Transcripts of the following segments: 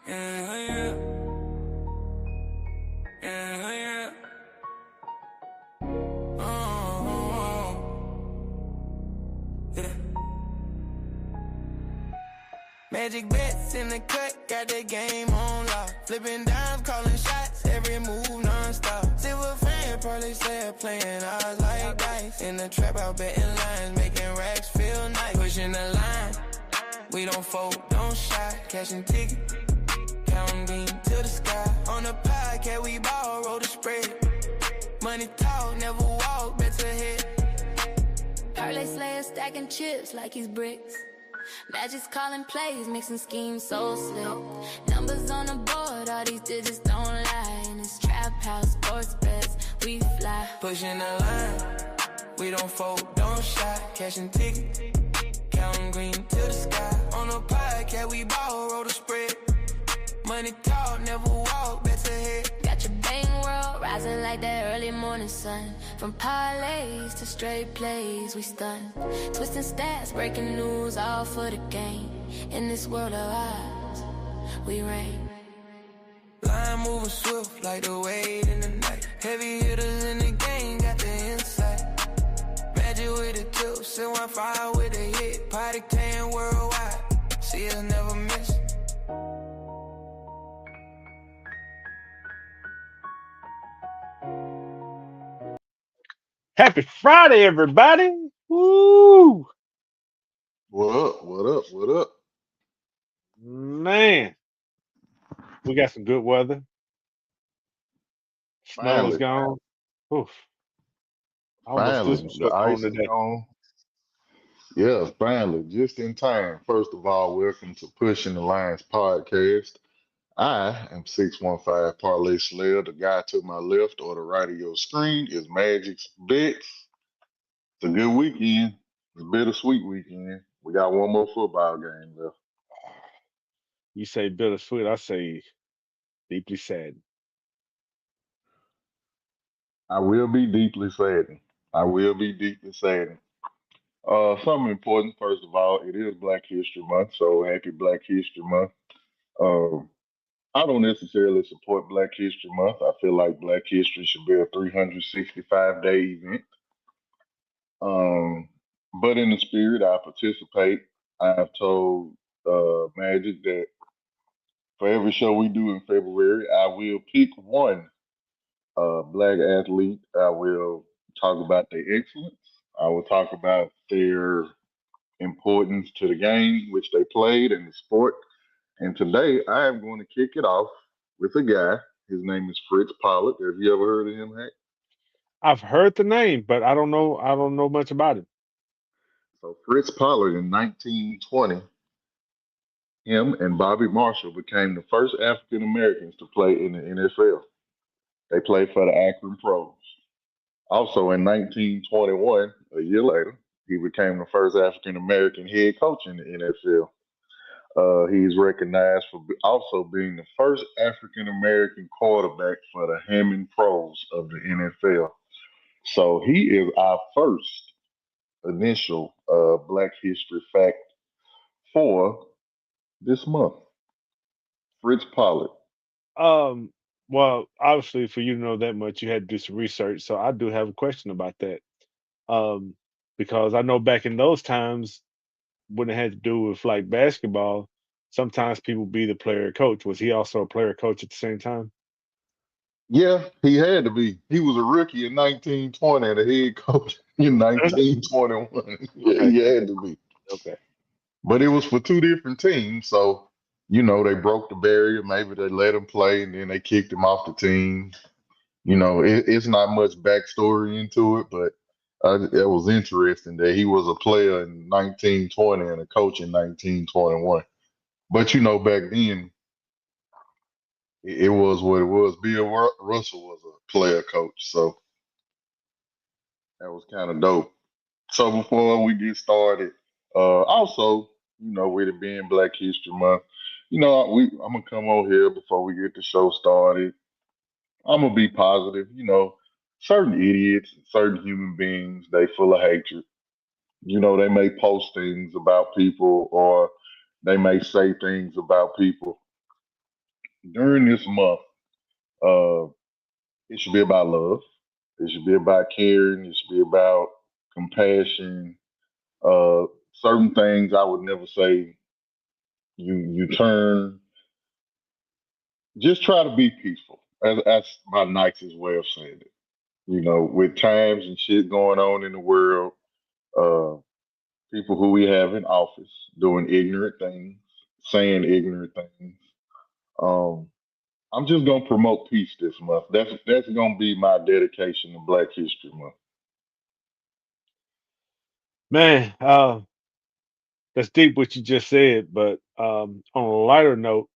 Yeah, yeah. Yeah, yeah. Yeah. Magic bets in the cut, got the game on lock. Flipping dimes, calling shots, every move non-stop. Silver fan, probably said playing odds like dice. In the trap, out betting lines, making racks feel nice. Pushing the line, we don't fold, don't shy. Cashing tickets, counting beam to the sky. On the podcast, we ball, roll the spread. Money talk, never walk, bets ahead. Parlay slayer stacking chips like he's bricks. Magic's calling plays, mixing schemes so slick. Numbers on the board, all these digits don't lie. In this trap house, sports bets, we fly. Pushing the line, we don't fold, don't shy. Cashing tickets, counting green to the sky. On the podcast, we ball, roll the spread. Money talk, never walk, bets ahead. Got your bang world rising like that early morning sun. From parlays to straight plays, we stun. Twisting stats, breaking news, all for the game. In this world of ours, we reign. Line moving swift like the wave in the night. Heavy hitters in the game, got the insight. Magic with the tips, sit 1-5 with a hit. Potty tan worldwide, see us never miss. Happy Friday, everybody! Woo! What up? What up? What up? Man, we got some good weather. Snow is Finally, gone. Oof. I almost threw finally, some the sweats on ice is today. gone. Yeah, finally, just in time. First of all, welcome to Pushing the Lines podcast. I am 615 Parlay Slayer. The guy to my left or the right of your screen is Magic's Bets. It's a good weekend. It's a bittersweet weekend. We got one more football game left. You say bittersweet, I say deeply sad. I will be deeply saddened. I will be deeply saddened. Something important, first of all, it is Black History Month, so happy Black History Month. Um, I don't necessarily support Black History Month. I feel like Black History should be a 365-day event. Um, but in the spirit, I participate. I've told Magic that for every show we do in February, I will pick one Black athlete. I will talk about their excellence. I will talk about their importance to the game which they played and the sport. And today I am going to kick it off with a guy. His name is Fritz Pollard. Have you ever heard of him, Hank? I've heard the name, but I don't know. I don't know much about it. So Fritz Pollard in 1920, him and Bobby Marshall became the first African Americans to play in the NFL. They played for the Akron Pros. Also in 1921, a year later, he became the first African American head coach in the NFL. He's recognized for also being the first African American quarterback for the Hammond Pros of the NFL. So he is our first initial Black History fact for this month. Fritz Pollard. Um, well, obviously, for you to know that much, you had to do some research. So I do have a question about that. Um, because I know back in those times, when it had to do with like basketball, sometimes people be the player coach. Was he also a player coach at the same time? Yeah, he had to be. He was a rookie in 1920 and a head coach in 1921. Yeah, Okay, he had to be. okay. But it was for two different teams. So, they broke the barrier. Maybe they let him play and then they kicked him off the team. It's not much backstory into it, but it was interesting that he was a player in 1920 and a coach in 1921. But, back then, it was what it was. Bill Russell was a player coach. So that was kind of dope. So before we get started, also, with it being Black History Month, I'm gonna come on here before we get the show started. I'm gonna be positive. Certain idiots, certain human beings, they full of hatred. They may post things about people or they may say things about people during this month. Uh, it should be about love. It should be about caring. It should be about compassion. Uh, Certain things I would never say. You turn. Just try to be peaceful. That's my nicest way of saying it. With times and shit going on in the world, uh, people who we have in office doing ignorant things, saying ignorant things. Um, I'm just gonna promote peace this month. That's gonna be my dedication to Black History Month. Man, that's deep what you just said. But on a lighter note,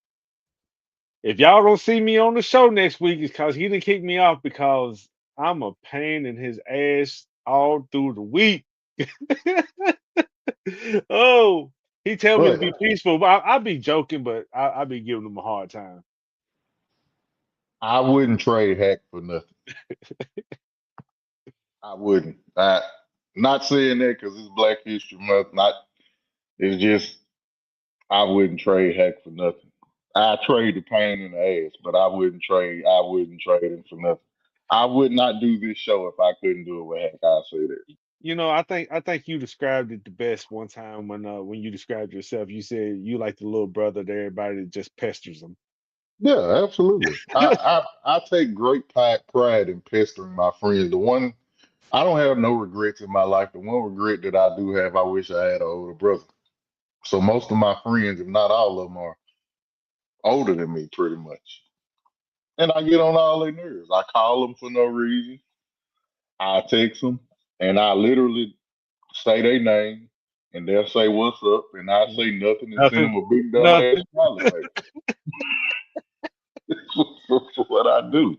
if y'all don't see me on the show next week, it's because he didn't kick me off because I'm a pain in his ass all through the week. Oh, he tell me to But be peaceful, but I be joking, but I be giving him a hard time. I wouldn't trade Hack for nothing. I wouldn't. Not saying that because it's Black History Month. Not. It's just I wouldn't trade Hack for nothing. I trade the pain in the ass, but I wouldn't trade. I wouldn't trade him for nothing. I would not do this show if I couldn't do it with Hack. I say that. I think you described it the best one time when you described yourself. You said you like the little brother to everybody that just pesters them. Yeah, absolutely. I take great pride in pestering my friends. The one I don't have no regrets in my life. The one regret that I do have, I wish I had an older brother. So most of my friends, if not all of them, are older than me, pretty much. And I get on all their nerves. I call them for no reason. I text them, and I literally say their name, and they'll say what's up, and I say nothing and send Nothing, them a big dumb ass nothing. smiley face. That's what I do.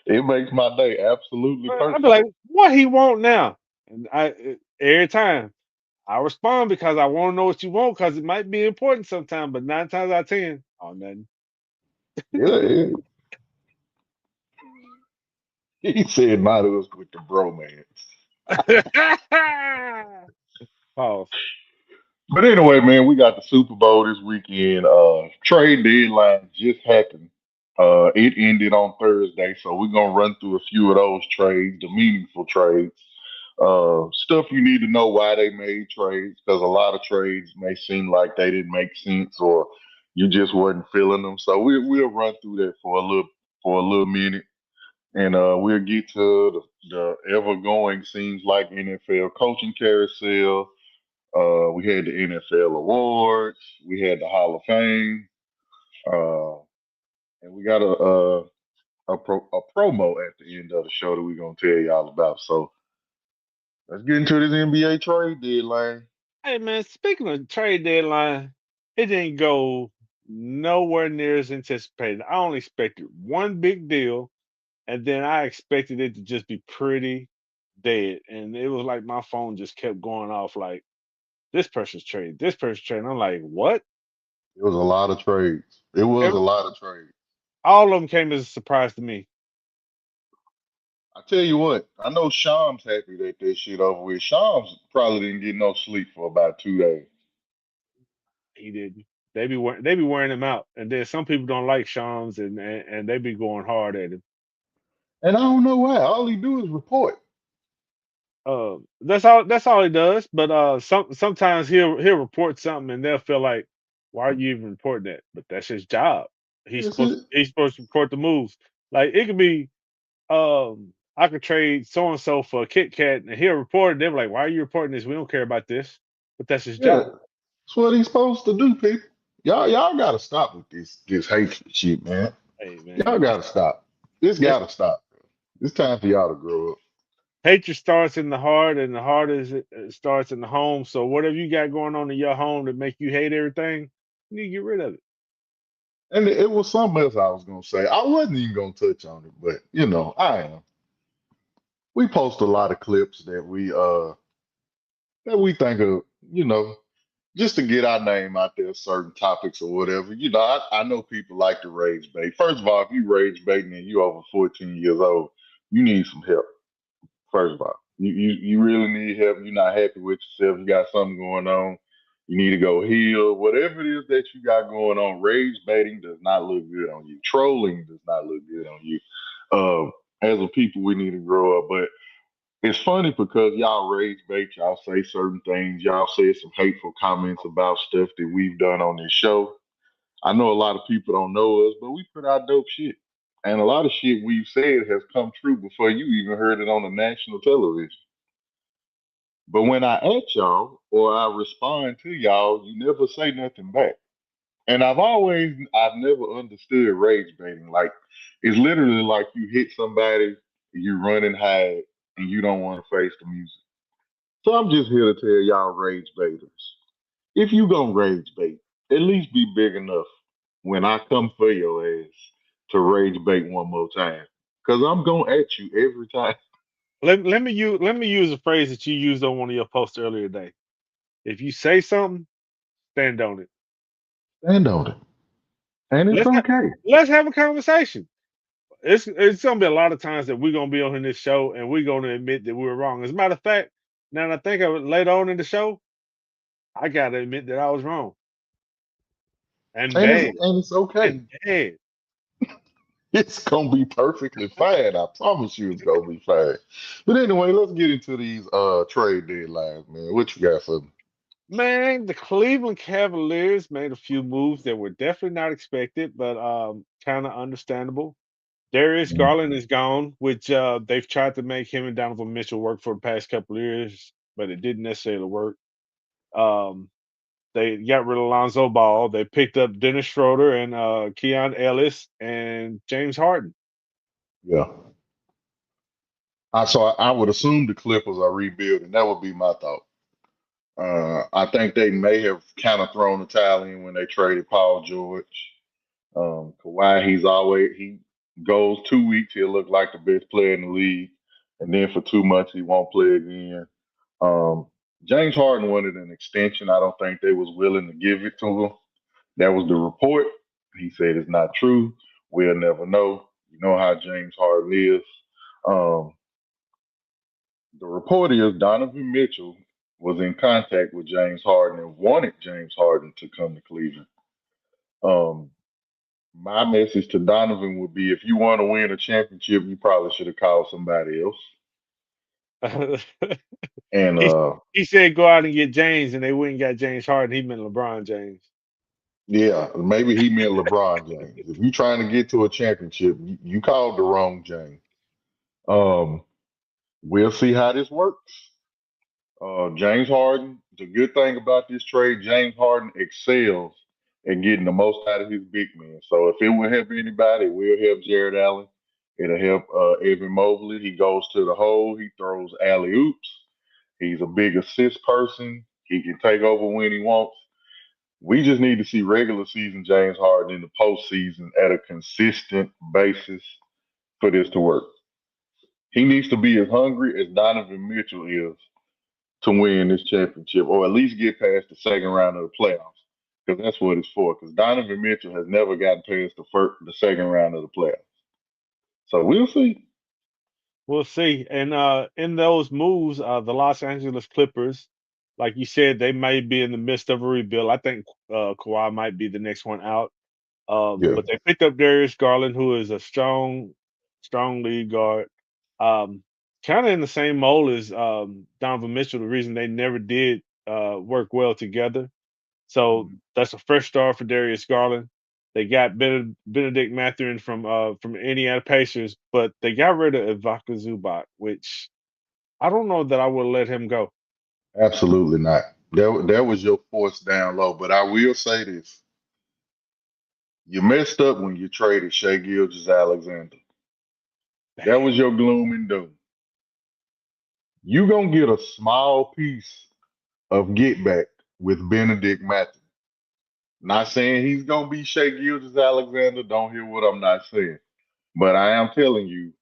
It makes my day absolutely I'd be perfect. like, what he want now? And every time I respond because I want to know what you want because it might be important sometime. But 9 times out of 10, oh nothing. Yeah, yeah. He said not us with the bromance. Pause. But anyway, man, we got the Super Bowl this weekend. Trade deadline just happened. It ended on Thursday, so we're gonna run through a few of those trades, the meaningful trades. Stuff you need to know why they made trades, because a lot of trades may seem like they didn't make sense or you just wasn't feeling them. So we'll run through that for a little minute, and we'll get to the ever going seems like NFL coaching carousel. We had the NFL awards. We had the Hall of Fame, uh, and we got a promo at the end of the show that we're gonna tell y'all about. So let's get into this NBA trade deadline. Hey man, speaking of trade deadline, it didn't go nowhere near as anticipated. I only expected one big deal, and then I expected it to just be pretty dead. And it was like my phone just kept going off like this person's trade, this person's trade. I'm like, what? It was a lot of trades. It was a Every, lot of trades. all of them came as a surprise to me. I tell you what, I know Shams happy that that shit over with. Shams probably didn't get no sleep for about 2 days. He didn't. They be wearing him out, and then some people don't like Shams, and they be going hard at him. And I don't know why. All he do is report. That's all he does. But sometimes he'll report something, and they'll feel like, why are you even reporting that? But that's his job. That's it. He's supposed to report the moves. Like it could be I could trade so and so for a Kit Kat, and he'll report it. They're like, why are you reporting this? We don't care about this. But that's his Yeah. job. That's what he's supposed to do, people. Y'all gotta stop with this hatred shit, man. Hey Y'all man, gotta stop. This it's gotta stop. It's time for y'all to grow up. hatred starts in the heart, and the heart starts in the home. So whatever you got going on in your home that make you hate everything, you need to get rid of it. And it was something else I was gonna say. I wasn't even gonna touch on it, but I am. We post a lot of clips that we think of, just to get our name out there, certain topics or whatever. I know people like to rage bait. First of all, if you rage baiting and you over 14 years old, you need some help. First of all, you really need help. You're not happy with yourself. You got something going on. You need to go heal. Whatever it is that you got going on, rage baiting does not look good on you. Trolling does not look good on you. As a people, we need to grow up. But it's funny because y'all rage bait, y'all say certain things, y'all say some hateful comments about stuff that we've done on this show. I know a lot of people don't know us, but we put out dope shit. And a lot of shit we've said has come true before you even heard it on the national television. But when I at y'all or I respond to y'all, you never say nothing back. And I've never understood rage baiting. Like, it's literally like you hit somebody, you run and hide, and you don't want to face the music. So I'm just here to tell y'all rage baiters. If you gonna rage bait, at least be big enough when I come for your ass to rage bait one more time. Cause I'm gonna at you every time. Let me use a phrase that you used on one of your posts earlier today. If you say something, stand on it. Stand on it. And it's Let's ha- okay. let's have a conversation. It's gonna be a lot of times that we're gonna be on in this show and we're gonna admit that we were wrong. As a matter of fact, now that I think of it later on in the show, I gotta admit that I was wrong and bad And it's okay. and bad. It's gonna be perfectly fine. I promise you it's gonna be fine. But anyway, let's get into these trade deadlines, man. What you got for me? Man, the Cleveland Cavaliers made a few moves that were definitely not expected, but kind of understandable. Darius Mhm. Garland is gone, which they've tried to make him and Donovan Mitchell work for the past couple of years, but it didn't necessarily work. Um, they got rid of Lonzo Ball. They picked up Dennis Schroeder and Keon Ellis and James Harden. Yeah. I would assume the Clippers are rebuilding. That would be my thought. I think they may have kind of thrown the towel in when they traded Paul George. Kawhi, he goes 2 weeks, he'll look like the best player in the league, and then for 2 months he won't play again. Um, James Harden wanted an extension. I don't think they was willing to give it to him. That was the report. He said it's not true. We'll never know. You know how James Harden is. Um, the report is Donovan Mitchell was in contact with James Harden and wanted James Harden to come to Cleveland. Um, my message to Donovan would be if you want to win a championship, you probably should have called somebody else. And he he said go out and get James, and they went and got James Harden. He meant LeBron James. yeah, maybe he meant LeBron James. If you're trying to get to a championship, you called the wrong James. Um, we'll see how this works. James Harden, the good thing about this trade, James Harden excels at getting the most out of his big men. So if it will help anybody, it will help Jared Allen. It'll help Evan Mobley. He goes to the hole. He throws alley oops. He's a big assist person. He can take over when he wants. We just need to see regular season James Harden in the postseason at a consistent basis for this to work. He needs to be as hungry as Donovan Mitchell is to win this championship, or at least get past the second round of the playoffs, because that's what it's for. Because Donovan Mitchell has never gotten past the second round of the playoffs. So we'll see. We'll see. And in those moves, the Los Angeles Clippers, like you said, they may be in the midst of a rebuild. I think Kawhi might be the next one out. Yeah, But they picked up Darius Garland, who is a strong lead guard. Kind of in the same mold as Donovan Mitchell. The reason they never did work well together. So that's a fresh start for Darius Garland. They got Benedict Mathurin from Indiana Pacers, but they got rid of Ibaka Zubac, which I don't know that I would let him go. absolutely not. That was your force down low. But I will say this: you messed up when you traded Shea Gilgeous-Alexander. That was your gloom and doom. You gonna get a small piece of get back with Benedict Mathurin. Not saying he's gonna be Shea Gilgeous-Alexander. Don't hear what I'm not saying. But I am telling you,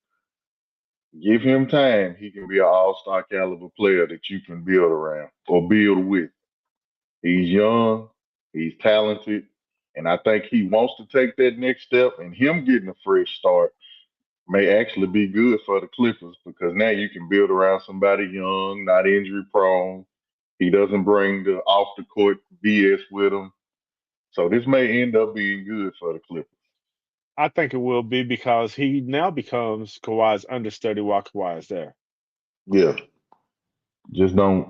give him time. He can be an all-star caliber player that you can build around or build with. He's young, he's talented, and I think he wants to take that next step. And him getting a fresh start may actually be good for the Clippers because now you can build around somebody young, not injury prone. He doesn't bring the off the court BS with him. So this may end up being good for the Clippers. I think it will be because he now becomes Kawhi's understudy while Kawhi is there. Yeah, just don't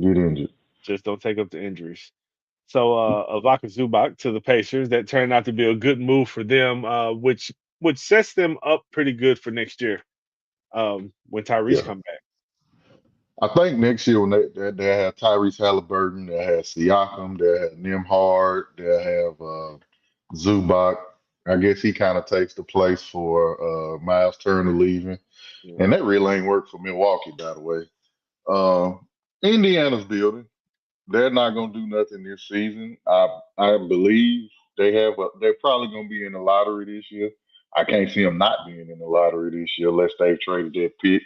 get injured. Just don't take up the injuries. So Avaka Zubac to the Pacers. That turned out to be a good move for them, which sets them up pretty good for next year when Tyrese Yeah. come back. I think next year when they have Tyrese Halliburton, they have Siakam, they have Nimhard, they have Zubac. I guess he kind of takes the place for Miles Turner leaving. Yeah. And that really ain't worked for Milwaukee, by the way. Indiana's building. They're not gonna do nothing this season. I believe they're probably gonna be in the lottery this year. I can't see them not being in the lottery this year unless they've traded their pick.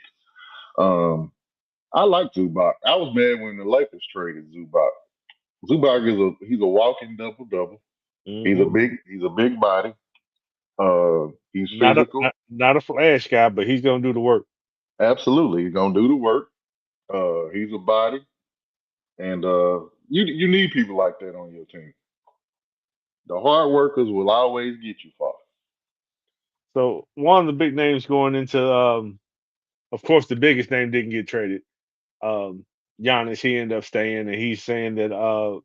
I like Zubac. I was mad when the Lakers traded Zubac. Zubac he's a walking double double. Mhm. He's a big body. He's Not a physical. not a flash guy, but he's gonna do the work. Absolutely, he's gonna do the work. He's a body, and you need people like that on your team. The hard workers will always get you far. So one of the big names going into, of course, the biggest name didn't get traded. Um, Giannis, he ended up staying, and he's saying that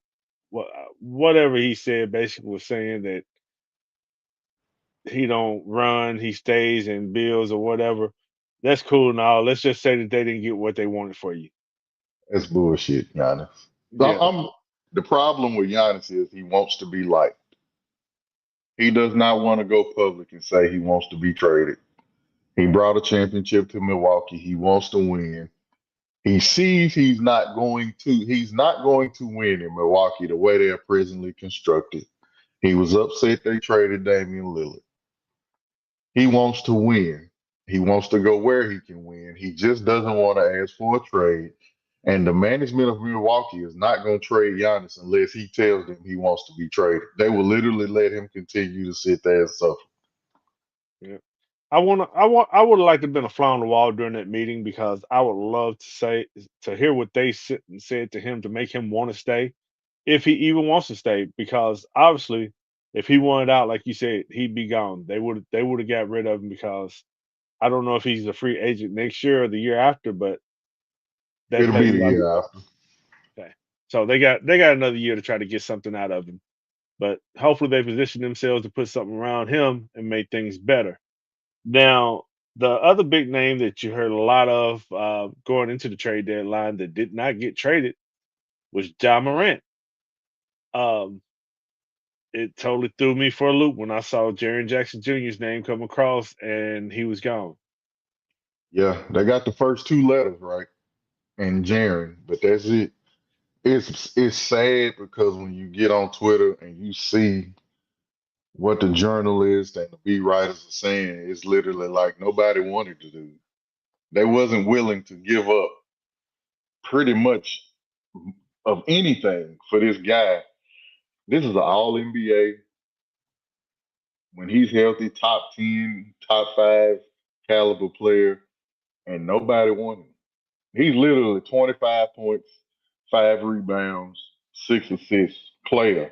whatever he said basically was saying that he don't run, he stays and builds or whatever. That's cool and all. Let's just say that they didn't get what they wanted for you. That's bullshit, Giannis. Yeah. The problem with Giannis is he wants to be liked. He does not want to go public and say he wants to be traded. He brought a championship to Milwaukee. He wants to win. He sees he's not going to win in Milwaukee the way they are presently constructed. He was upset they traded Damian Lillard. He wants to win. He wants to go where he can win. He just doesn't want to ask for a trade. And the management of Milwaukee is not going to trade Giannis unless he tells them he wants to be traded. They will literally let him continue to sit there and suffer. Yeah. I would have liked to have been a fly on the wall during that meeting because I would love to hear what they said to him to make him want to stay, if he even wants to stay. Because obviously, if he wanted out, like you said, he'd be gone. They would have got rid of him because I don't know if he's a free agent next year or the year after, but that It'll be tells the you a lot. year after. Okay. So they got another year to try to get something out of him. But hopefully they position themselves to put something around him and make things better. Now, the other big name that you heard a lot of going into the trade deadline that did not get traded was Ja Morant. Um, it totally threw me for a loop when I saw Jaren Jackson Jr.'s name come across and he was gone. Yeah, they got the first two letters right and Jaren, but that's it. It's sad because when you get on Twitter and you see what the journalists and the beat writers are saying, it's literally like nobody wanted to do. They wasn't willing to give up pretty much of anything for this guy. This is an all NBA. When he's healthy, top 10, top 5 caliber player, and nobody wanted him. He's literally 25 points, 5 rebounds, 6 assists player,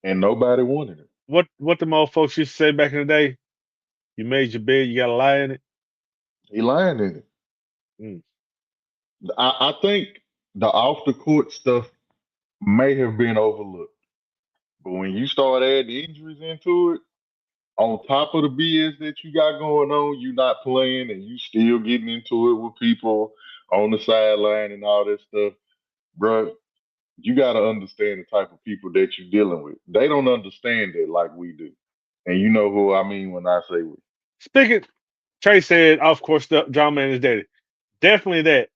and nobody wanted him. What the old folks used to say back in the day? You made your bed, you got to lie in it. He lying in it. Mm. I think the off the court stuff may have been overlooked. But when you start adding injuries into it, on top of the BS that you got going on, you not playing and you still getting into it with people on the sideline and all that stuff, bro. You got to understand the type of people that you're dealing with. They don't understand it like we do. And you know who I mean when I say we. Speaking, Trey said, of course, the John Man is dead. Definitely that.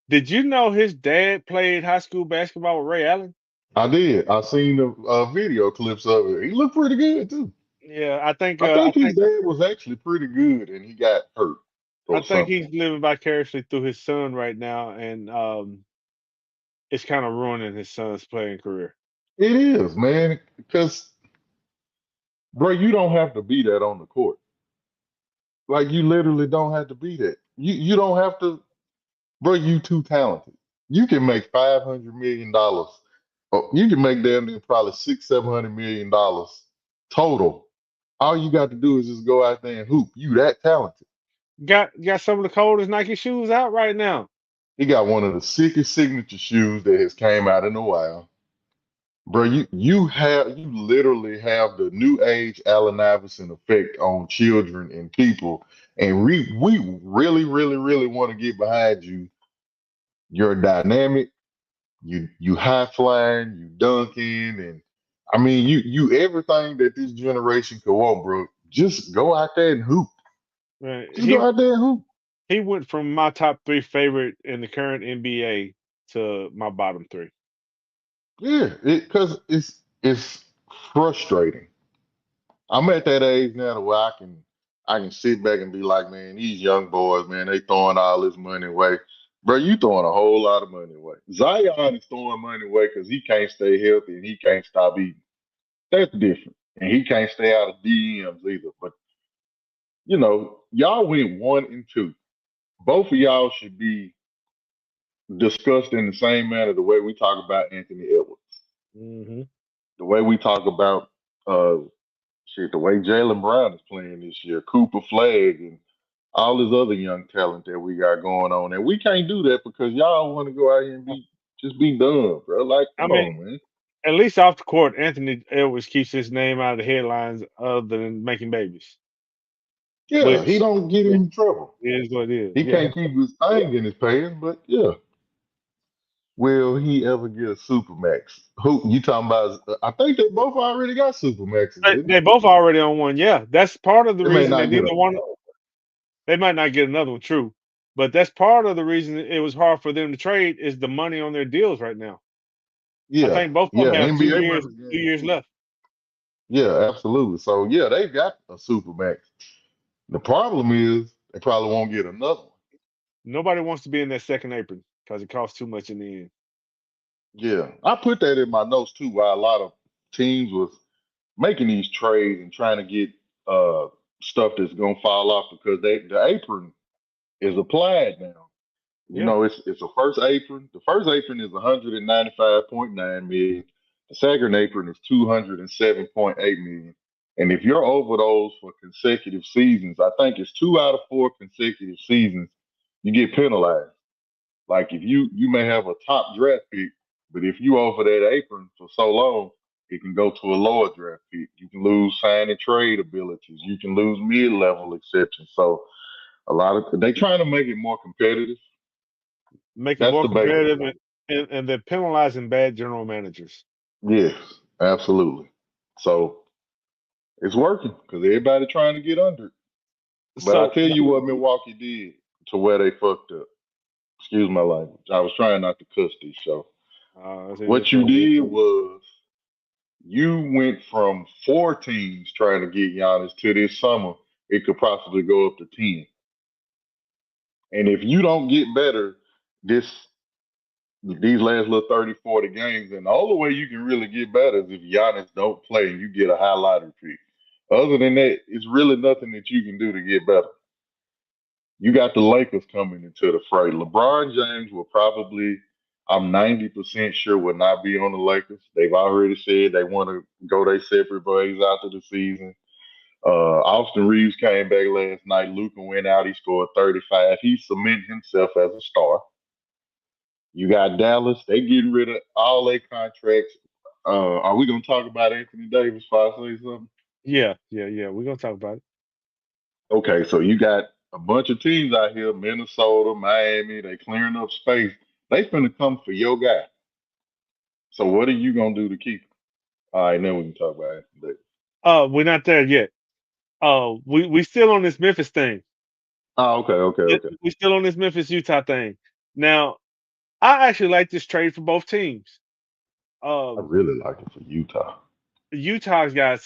Did you know his dad played high school basketball with Ray Allen? I did. I seen the video clips of it. He looked pretty good too. Yeah, I think I think his dad was actually pretty good, and he got hurt I or think something. he's living vicariously through his son right now, and it's kind of ruining his son's playing career. It is, man, because bro, you don't have to be that on the court. Like you literally don't have to be that. You don't have to, bro. You too talented. You can make $500 million. Oh, you can make damn near probably $600-700 million total. All you got to do is just go out there and hoop. You that talented. Got some of the coldest Nike shoes out right now. He got one of the sickest signature shoes that has came out in a while. Bro, you literally have the new age Allen Iverson effect on children and people. And we really, really, really want to get behind you. You're dynamic, you high flying, you dunking, and I mean you everything that this generation could want, bro. Just go out there and hoop. Man, Just go out there and hoop. he went from my top 3 favorite in the current NBA to my bottom 3. Yeah, because it's frustrating. I'm at that age now where I can sit back and be like, man, these young boys, man, they throwing all this money away. Bro, you throwing a whole lot of money away. Zion is throwing money away because he can't stay healthy and he can't stop eating. That's different. And he can't stay out of DMs either. But y'all went 1-2. Both of y'all should be discussed in the same manner the way we talk about Anthony Edwards, Hmm. the way we talk about uh the way Jalen Brown is playing this year, Cooper Flag, and all this other young talent that we got going on. And we can't do that because y'all want to go out here and be done, bro. Like, I come mean, on, man. at least off the court, Anthony Edwards keeps his name out of the headlines other than making babies, Yeah, he which don't get in trouble. is what it is. He Yeah. can't keep his thing in his pants, but yeah. Will he ever get a supermax? Who you talking about? I think they both already got supermaxes, didn't They both already on one. Yeah. That's part of the they? They may reason that not get neither a. one, they might not get another one, true. But that's part of the reason it was hard for them to trade is the money on their deals right now. I Yeah, think both of yeah. them have NBA money game 2 years too. left. Yeah, absolutely. So yeah, they got a supermax. The problem is they probably won't get another one. Nobody wants to be in that second apron because it costs too much in the end. Yeah, I put that in my notes too. Why a lot of teams was making these trades and trying to get uh stuff that's gonna fall off because the apron is applied now. Yeah. It's a first apron. The first apron is 195.9 million. The second apron is 207.8 million. And if you're over those for consecutive seasons, I think it's 2 out of 4 consecutive seasons, you get penalized. Like if you may have a top draft pick, but if you over that apron for so long, it can go to a lower draft pick. You can lose sign and trade abilities. You can lose mid level exceptions. So a lot of they trying to make it more competitive. Make it That's more the basic competitive thing. and they're penalizing bad general managers. Yes, absolutely. So it's working because everybody trying to get under it. But I So tell you what Milwaukee did to where they fucked up. Excuse my language. I was trying not to cuss this show. that's What you did was you went from 4 teams trying to get Giannis to this summer, it could possibly go up to 10. And if you don't get better these last little 30, 40 games, then the only way you can really get better is if Giannis don't play and you get a high lottery pick. Other than that, it's really nothing that you can do to get better. You got the Lakers coming into the fray. LeBron James will probably, I'm 90% sure, will not be on the Lakers. They've already said they want to go their separate ways after the season. Austin Reeves came back last night. Luka went out. He scored 35. He cemented himself as a star. You got Dallas. They getting rid of all their contracts. Are we going to talk about Anthony Davis before I say something? yeah. We're gonna talk about it. Okay, so you got a bunch of teams out here, Minnesota, Miami, they clearing up space. They finna come for your guy. So what are you gonna do to keep him? All right, now we can talk about Anthony Davis. We're not there yet. We still on this Memphis thing. Oh, okay. We still on this Memphis Utah thing. Now, I actually like this trade for both teams. I Um, really like it for Utah. Utah's got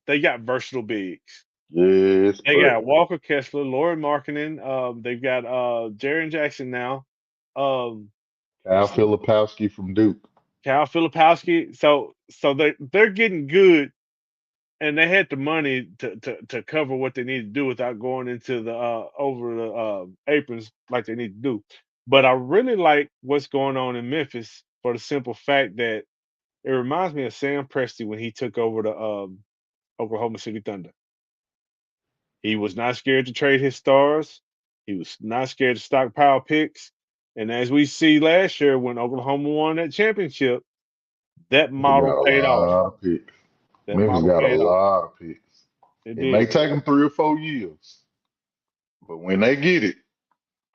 they got versatile bigs. Yes, They but got Walker Kessler, Laurie Markkinen. They've got Jaren Jackson now. Um, Kyle Filipowski from Duke. Cal Filipowski. So they're getting good, and they had the money to cover what they need to do without going into the over the aprons like they need to do. But I really like what's going on in Memphis for the simple fact that it reminds me of Sam Presti when he took over the Oklahoma City Thunder. He was not scared to trade his stars. He was not scared to stockpile picks. And as we see last year when Oklahoma won that championship, that They model got a paid off. lot of picks. That Memphis model got a paid off. lot of picks. It It may did. take them 3 or 4 years, but when they get it,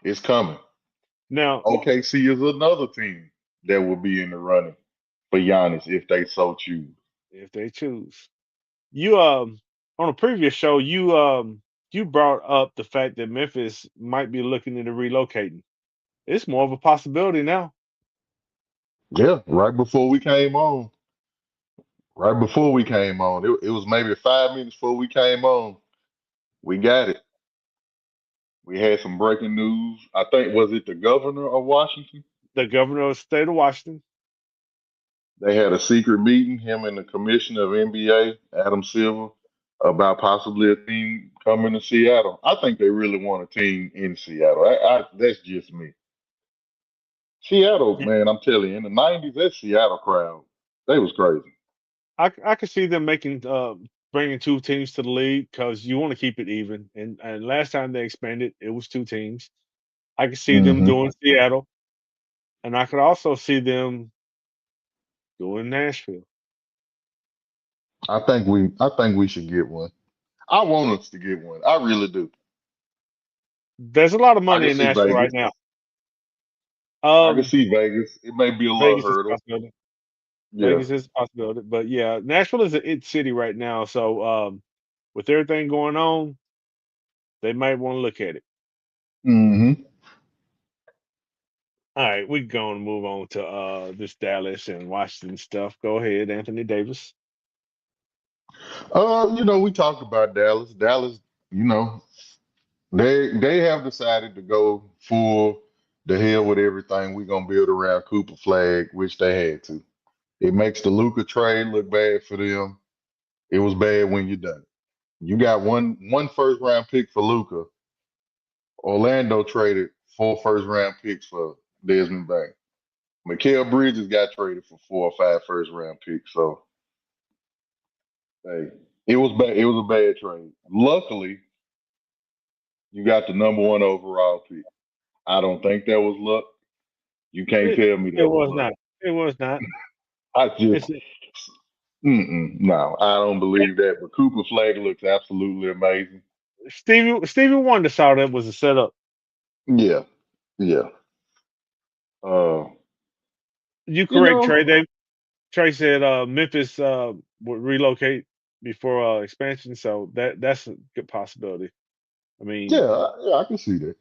it's coming. Now, OKC is another team that will be in the running for Giannis if they so choose. if they choose. You on a previous show, you brought up the fact that Memphis might be looking into relocating. It's more of a possibility now. Yeah, right before we came on, it was maybe 5 minutes before we came on. We got it. We had some breaking news. I think was it the governor of Washington? The governor of the state of Washington. They had a secret meeting, him and the commissioner of NBA, Adam Silver, about possibly a team coming to Seattle. I think they really want a team in Seattle. That's just me. Seattle, man, I'm telling you, in the '90s, that Seattle crowd, they was crazy. I could see them making bringing two teams to the league because you want to keep it even. And last time they expanded, it was two teams. I could see them hmm doing Seattle, and I could also see them doing Nashville. I think we should get one. I want us to get one. I really do. There's a lot of I money can in see Nashville right Vegas. now. I can Um, see Vegas. It may be a little Vegas is a hurdle. possibility. Yeah. Vegas is a possibility, but yeah, Nashville is a it city right now. So with everything going on, they might want to look at it. hmm All right, we're going to move on to this Dallas and Washington stuff. Go ahead, Anthony Davis. We talked about Dallas. Dallas, you know, they have decided to go full the hell with everything. We're gonna build around Cooper Flag, which they had to. It makes the Luka trade look bad for them. It was bad when you done it. You got one first round pick for Luka. Orlando traded 4 first round picks for Desmond Bain. Mikal Bridges got traded for 4 or 5 first round picks. So hey, it was bad. It was a bad trade. Luckily, you got the number 1 overall pick. I don't think that was luck. You can't It tell me it that was was luck. not. It was not. I just, It's no, I don't believe that. But Cooper Flag looks absolutely amazing. Stevie Wonder saw that was a setup. Yeah, yeah. Uh, You you correct, know, Trey. Trey said Memphis would relocate before expansion, so that's a good possibility. I mean, yeah, I can see that.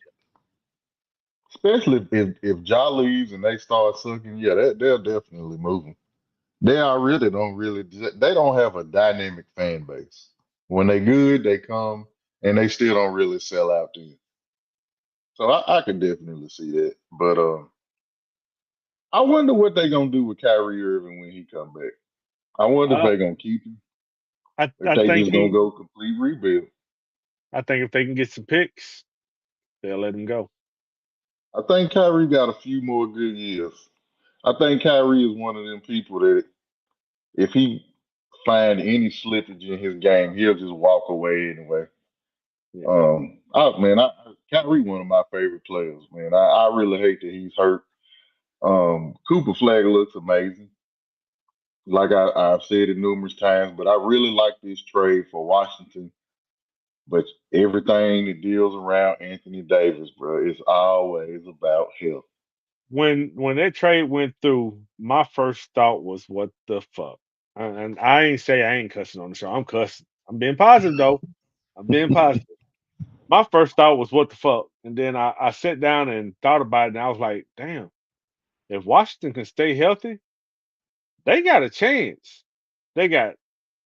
Especially if Ja leaves and they start sucking, yeah, they're definitely moving. They don't have a dynamic fan base. When they good, they come and they still don't really sell out to you. So I could definitely see that. But I wonder what they gonna do with Kyrie Irving when he come back. I wonder if uh, they gonna keep him, if I they think just gonna go complete rebuild. I think if they can get some picks, they'll let him go. I think Kyrie got a few more good years. I think Kyrie is one of them people that if he find any slippage in his game, he'll just walk away anyway. Yeah. Kyrie one of my favorite players, man. I really hate that he's hurt. Cooper Flag looks amazing. Like I've said it numerous times, but I really like this trade for Washington. But everything that deals around Anthony Davis, bro, is always about health. When that trade went through, my first thought was, "What the fuck?" And I ain't say I ain't cussing on the show. I'm cussing. I'm being positive though. I'm being positive. My first thought was, "What the fuck?" And then I sat down and thought about it, and I was like, "Damn! If Washington can stay healthy, they got a chance. They got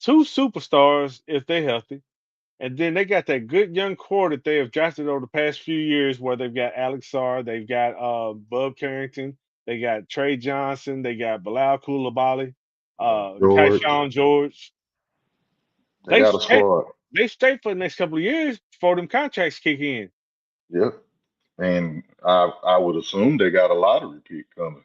two superstars if they're healthy, and then they got that good young core that they have drafted over the past few years, where they've got Alex Sarr, they've got Bub Carrington, they got Trey Johnson, they got Bilal Coulibaly, George, Keyshawn George. they They got a straight, squad. they straight for the next couple of years before them contracts kick in. Yep. and I would assume they got a lottery pick coming.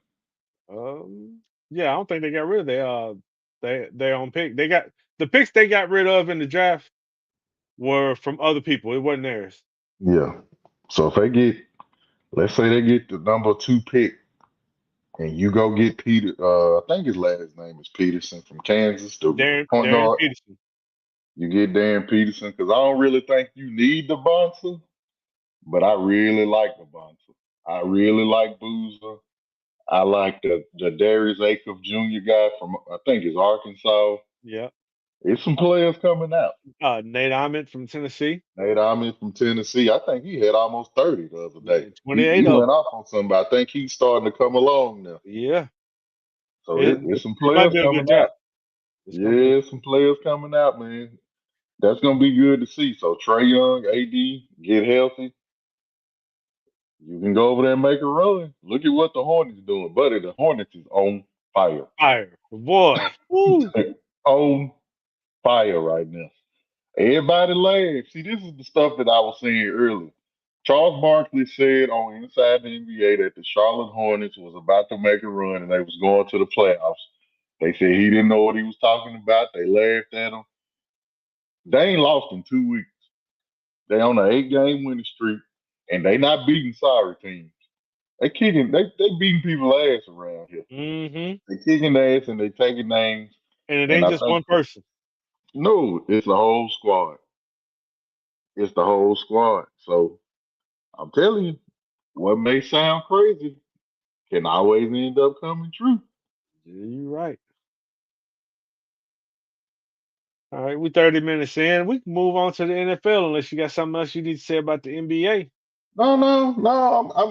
Yeah, I don't think they got rid of their own pick. They got the picks they got rid of in the draft were from other people. It wasn't theirs. Yeah. So if they get, let's say they get the number 2 pick, and you go get Peter, I think his last name is Peterson from Kansas, the point Darren guard. Peterson. You get Darren Peterson because I don't really think you need the Bonsa, but I really like the Bonsa. I really like Boozer. I like the Darius Acuff Jr. guy from I think it's Arkansas. Yeah. It's some players coming out. Nate Ahmed from Tennessee. Nate Ahmed from Tennessee. I think he had almost 30 the other day. Yeah, He 28 of went them. off on somebody. I think he's starting to come along now. Yeah. So it's some It might players be a coming good draft. out. It's gonna be. Yeah, some players coming out, man. That's gonna be good to see. So Trey Young, AD, get healthy. You can go over there and make a run. Look at what the Hornets doing, buddy. The Hornets is on fire. Fire. Boy. Woo. On fire right now. Everybody laughs. See, this is the stuff that I was saying earlier. Charles Barkley said on Inside the NBA that the Charlotte Hornets was about to make a run and they was going to the playoffs. They said he didn't know what he was talking about. They laughed at him. They ain't lost in 2 weeks. They on an 8-game winning streak, and they not beating sorry teams. They beating people ass around here. Mm-hmm. They kicking ass and they taking names. And it And ain't I just think one person. no, it's the whole squad. It's the whole squad. So I'm telling you, what may sound crazy can always end up coming true. Yeah, you're right. All right, we're 30 minutes in. We can move on to the NFL unless you got something else you need to say about the NBA. No.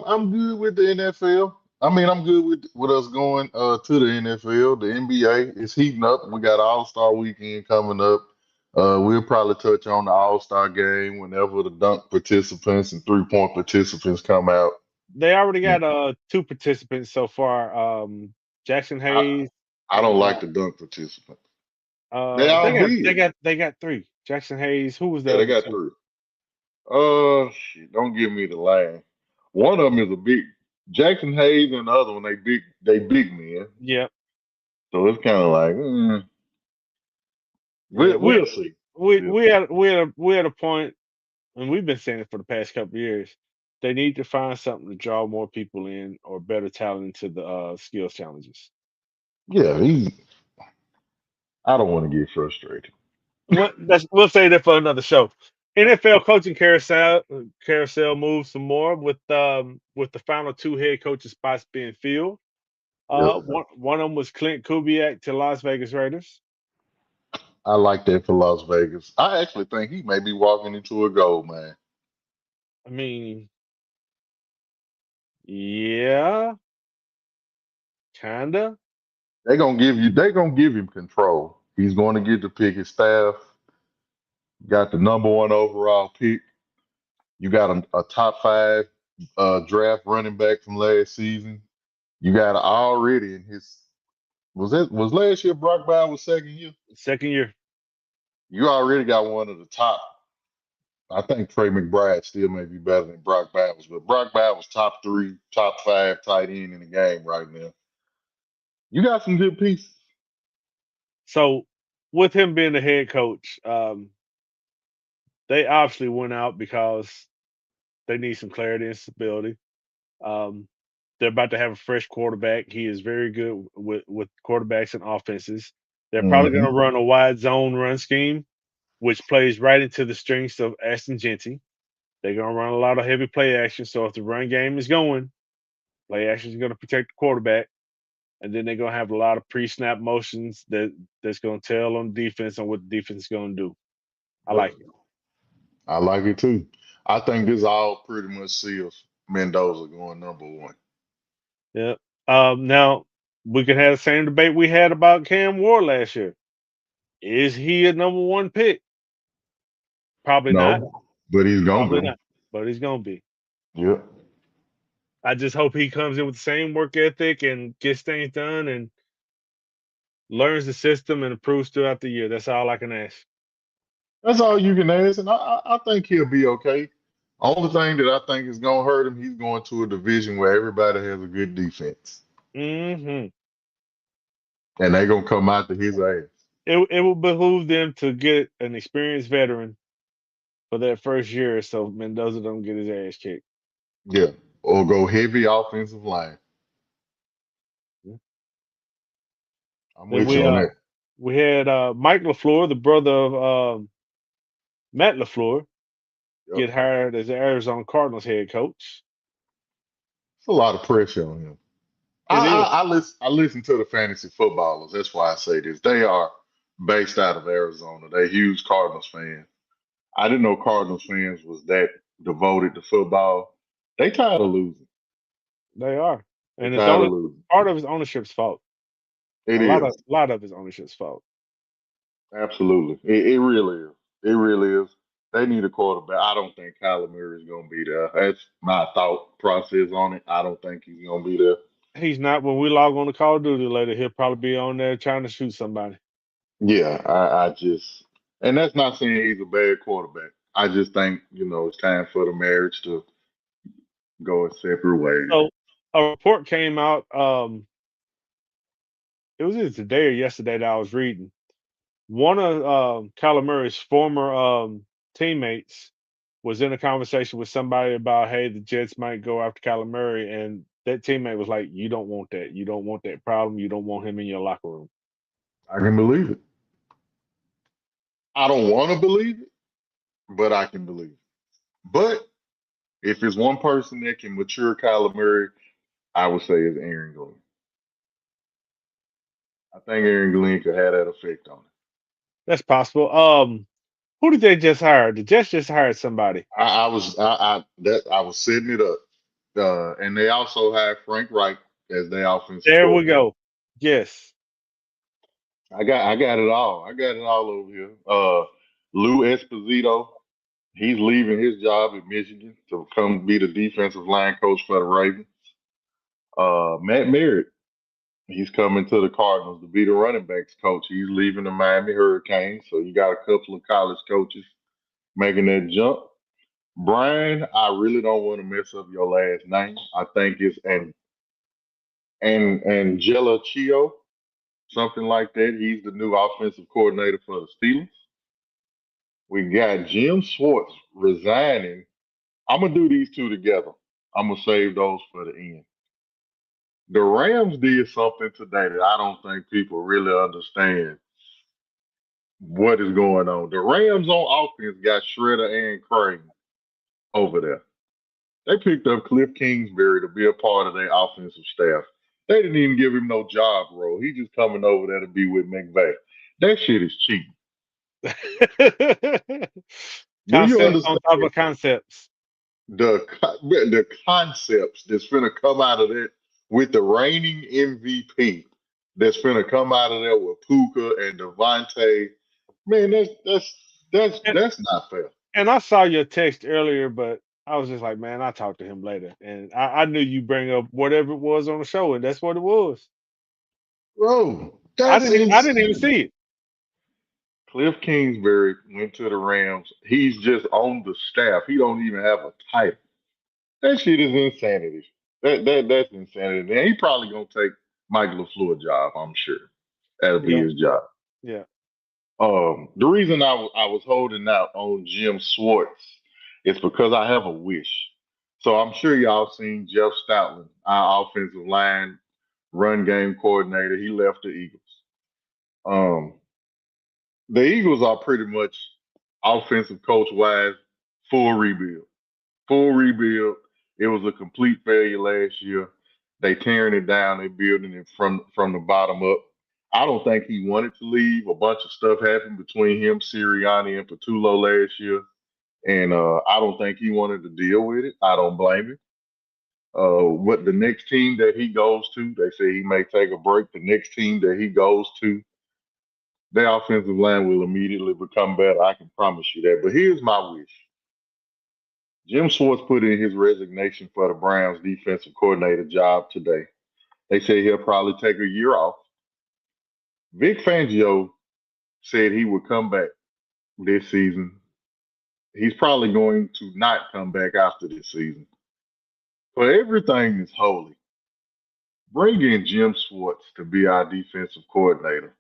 I'm good with the NFL. I mean, I'm good with us going to the NFL. The NBA is heating up. We got All-Star weekend coming up. We'll probably touch on the All-Star game whenever the dunk participants and three-point participants come out. They already Yeah. got 2 participants so far. Jackson Hayes. I don't Uh, like the dunk participants. They they all got big. they got 3. Jackson Hayes. Who was the Yeah, they other got 2? 3. Shit, don't give me the line. One of them is a big Jackson Hayes, and the other one they big men. Yeah. So it's kind of like, Yeah, we'll see. we at a point, and we've been saying it for the past couple of years. They need to find something to draw more people in or better talent into the skills challenges. Yeah, I don't want to get frustrated. We'll say that for another show. NFL coaching carousel moves some more with the final 2 head coaching spots being filled. Yep. One of them was Clint Kubiak to Las Vegas Raiders. I like that for Las Vegas. I actually think he may be walking into a gold mine. I mean, yeah, kinda. They're gonna give him control. He's going to get to pick his staff. Got the number 1 overall pick. You got a top 5 draft running back from last season. You got already in his was last year Brock Bowers' second year? Second year. You already got one of the top. I think Trey McBride still may be better than Brock Bowers, but Brock Bowers top 3, top 5 tight end in the game right now. You got some good pieces. So with him being the head coach, they obviously went out because they need some clarity and stability. Um, they're about to have a fresh quarterback. He is very good with quarterbacks and offenses. They're probably going to run a wide zone run scheme, which plays right into the strengths of Ashton Genty. They're going to run a lot of heavy play action. So if the run game is going, play action is going to protect the quarterback. And then they're going to have a lot of pre-snap motions that's going to tell on defense on what the defense is going to do. I like it. I like it too. I think this all pretty much seals Mendoza going number 1. Yeah. Now we can have the same debate we had about Cam Ward last year. Is he a number 1 pick? Probably not. No, but he's gonna Probably be. not. But he's gonna be. Yep. I just hope he comes in with the same work ethic and gets things done and learns the system and improves throughout the year. That's all I can ask. That's all you can ask, and I think he'll be okay. Only thing that I think is gonna hurt him, he's going to a division where everybody has a good defense, Hmm. and they're gonna come out to his ass. It will behoove them to get an experienced veteran for that first year, so Mendoza don't get his ass kicked. Yeah, or go heavy offensive line. I'm Then with you on that. we had Mike LaFleur, the brother of Matt LaFleur, Yep. get hired as the Arizona Cardinals head coach. It's a lot of pressure on him. It is. I listen to the fantasy footballers. That's why I say this. They are based out of Arizona. They're huge Cardinals fans. I didn't know Cardinals fans was that devoted to football. They tired of losing. They are, They and it's tired only of losing. part of his ownership's fault. It A is. lot of his ownership's fault. Absolutely. It really is. It really is. They need a quarterback. I don't think Kyler Murray is going to be there. That's my thought process on it. I don't think he's going to be there. He's not. When we log on to Call of Duty later, he'll probably be on there trying to shoot somebody. Yeah, I just, and that's not saying he's a bad quarterback. I just think, it's time for the marriage to go a separate ways. So a report came out. It was either today or yesterday that I was reading. One of Kyler Murray's former teammates was in a conversation with somebody about, hey, the Jets might go after Kyler Murray, and that teammate was like, "You don't want that. You don't want that problem. You don't want him in your locker room." I can believe it. I don't want to believe it, but I can believe it. But if it's one person that can mature Kyler Murray, I would say it's Aaron Glenn. I think Aaron Glenn could have that effect on it. That's possible. Who did they just hire? The Jets just hired somebody. I was setting it up. And they also had Frank Reich as their offensive There we coordinator. go. Yes. I got it all. I got it all over here. Lou Esposito, he's leaving his job at Michigan to come be the defensive line coach for the Ravens. Matt Merritt, he's coming to the Cardinals to be the running backs coach. He's leaving the Miami Hurricanes. So you got a couple of college coaches making that jump. Brian, I really don't want to mess up your last name. I think it's Angela Chio, something like that. He's the new offensive coordinator for the Steelers. We got Jim Schwartz resigning. I'm gonna do these two together. I'm gonna save those for the end. The Rams did something today that I don't think people really understand what is going on. The Rams on offense got Shredder and Crane over there. They picked up Cliff Kingsbury to be a part of their offensive staff. They didn't even give him no job role. He just coming over there to be with McVay. That shit is cheap. Do you Concepts on understand top of concepts. the concepts that's finna come out of that with the reigning MVP that's finna come out of there with Puka and Devontae? Man, that's not fair. And I saw your text earlier, but I was just like, man, I'll talk to him later. And I knew you bring up whatever it was on the show, and that's what it was. Bro, I that's didn't even insane. see it. Cliff Kingsbury went to the Rams. He's just on the staff. He don't even have a title. That shit is insanity. That's insanity. And he probably gonna take Mike LaFleur's job, I'm sure. That'll be Yeah. his job. Yeah. The reason I was holding out on Jim Schwartz is because I have a wish. So I'm sure y'all seen Jeff Stoutland, our offensive line run game coordinator. He left the Eagles. The Eagles are pretty much offensive coach wise full rebuild. Full rebuild. It was a complete failure last year. They tearing it down. They building it from the bottom up. I don't think he wanted to leave. A bunch of stuff happened between him, Sirianni, and Patullo last year, and I don't think he wanted to deal with it. I don't blame him. What the next team that he goes to, they say he may take a break. The next team that he goes to, their offensive line will immediately become better. I can promise you that. But here's my wish. Jim Schwartz put in his resignation for the Browns defensive coordinator job today. They say he'll probably take a year off. Vic Fangio said he would come back this season he's probably going to not come back after this season. For everything is holy. Bring in Jim Schwartz to be our defensive coordinator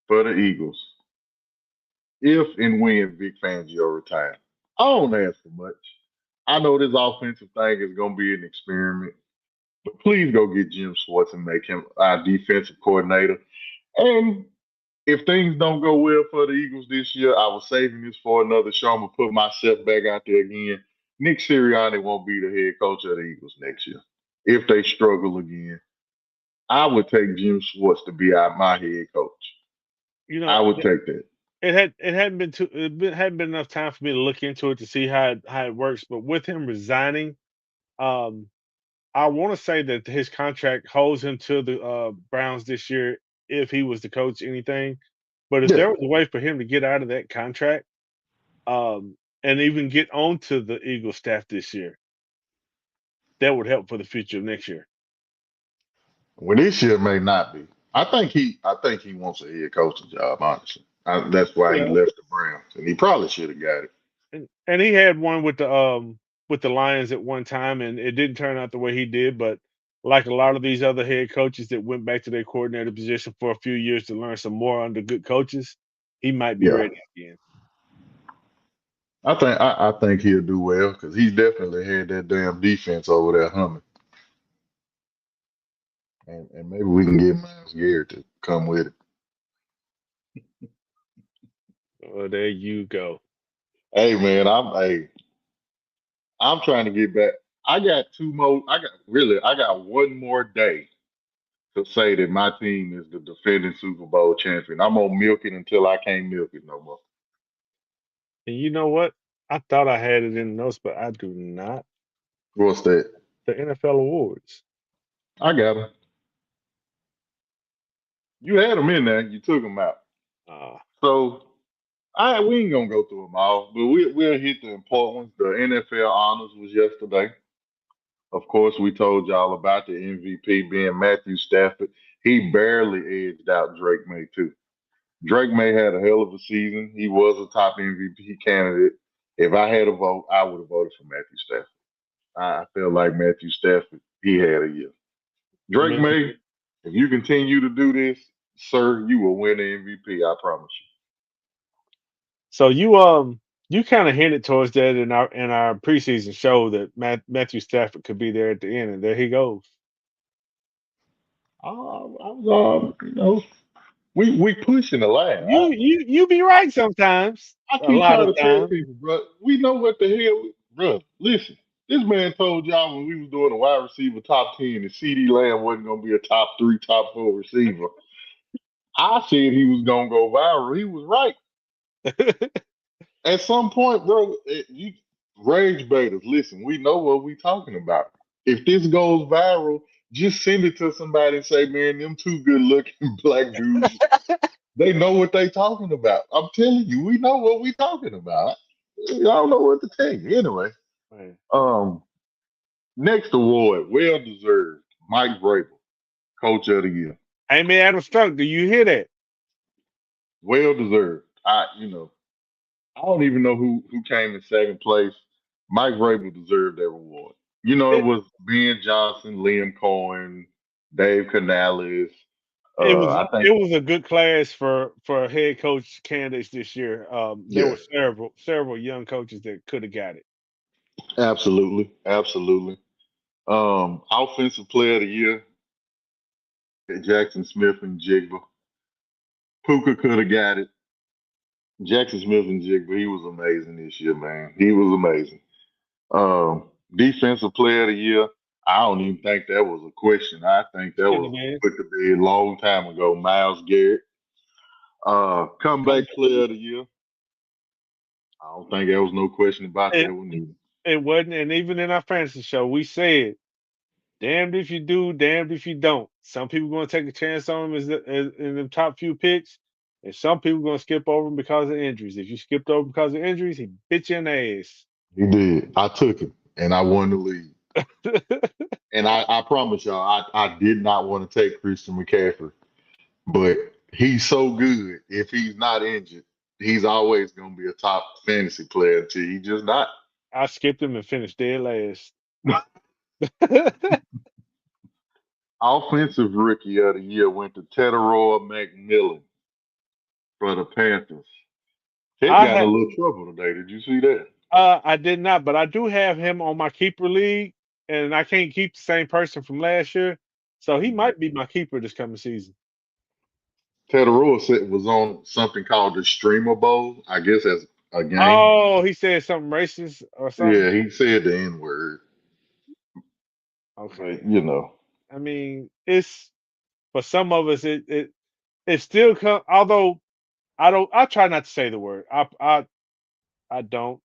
for the Eagles if and when Vic Fangio retires. I don't ask for much. I know this offensive thing is going to be an experiment, but please go get Jim Schwartz and make him our defensive coordinator. And if things don't go well for the Eagles this year, I was saving this for another show. I'm going to put myself back out there again. Nick Sirianni won't be the head coach of the Eagles next year. If they struggle again, I would take Jim Schwartz to be my head coach. I would take that. It hadn't been enough time for me to look into it to see how it works. But with him resigning, I want to say that his contract holds him to the Browns this year if he was to coach anything. But if there was a way for him to get out of that contract, and even get onto the Eagles staff this year, that would help for the future of next year. Well, this year may not be. I think he wants a head coaching job. Honestly, that's why he left the Browns, and he probably should have got it. And he had one with the Lions at one time, and it didn't turn out the way he did. But like a lot of these other head coaches that went back to their coordinator position for a few years to learn some more under good coaches, he might be ready again. I think he'll do well because he's definitely had that damn defense over there humming. And maybe we can get Myles Garrett to come with it. Well, there you go. Hey man, I'm trying to get back. I got one more day to say that my team is the defending Super Bowl champion. I'm gonna milk it until I can't milk it no more. And you know what? I thought I had it in the notes, but I do not. What's that? The NFL awards. I got them. You had them in there. You took them out. So we ain't gonna go through them all, but we'll hit the important ones. The NFL honors was yesterday. Of course, we told y'all about the MVP being Matthew Stafford. He barely edged out Drake May too. Drake May had a hell of a season. He was a top MVP candidate. If I had a vote, I would have voted for Matthew Stafford. I feel like Matthew Stafford, he had a year. Drake May, if you continue to do this, sir, you will win the MVP. I promise you. So you kind of hinted towards that in our preseason show that Matthew Stafford could be there at the end, and there he goes. We pushing the line. You be right sometimes. I keep trying to tell people, bro. We know what the hell, bro. Listen, this man told y'all when we was doing a wide receiver top 10 that CeeDee Lamb wasn't gonna be a top 3, top 4 receiver. I said he was gonna go viral. He was right. At some point, bro, you rage baiters, listen, we know what we talking about. If this goes viral, just send it to somebody and say, man, them two good looking black dudes, they know what they talking about. I'm telling you, we know what we talking about. I don't know what to tell you. Anyway, next award, well deserved, Mike Vrabel, Coach of the Year. Amy Adams Strunk, do you hear that? Well deserved. I don't even know who came in second place. Mike Vrabel deserved that reward. It was Ben Johnson, Liam Cohen, Dave Canales. It was a good class for head coach candidates this year. There were several young coaches that could have got it. Absolutely. Offensive player of the year, Jackson Smith and Jigba. Puka could have got it. Jackson Smith and Jigba, he was amazing this year, man. He was amazing. Defensive player of the year, I don't even think that was a question. I think that was put to bed a long time ago. Myles Garrett. Comeback player of the year. I don't think there was no question about that one either. It wasn't, and even in our fantasy show, we said, damned if you do, damned if you don't. Some people going to take a chance on him in the top few picks, and some people going to skip over him because of injuries. If you skipped over because of injuries, he bit you in the ass. He did. I took him, and I won the league. And I promise y'all, I did not want to take Christian McCaffrey, but he's so good. If he's not injured, he's always going to be a top fantasy player until he just not. I skipped him and finished dead last. Offensive rookie of the year went to Teteroy McMillan for the Panthers. Ted I got in a had, little trouble today. Did you see that? I did not, but I do have him on my keeper league, and I can't keep the same person from last year, so he might be my keeper this coming season. Teteroy said was on something called the Streamer Bowl, I guess as a game. Oh, he said something racist or something. Yeah, he said the N word. Okay, But I mean, it's for some of us, it still come. Although I try not to say the word. I don't,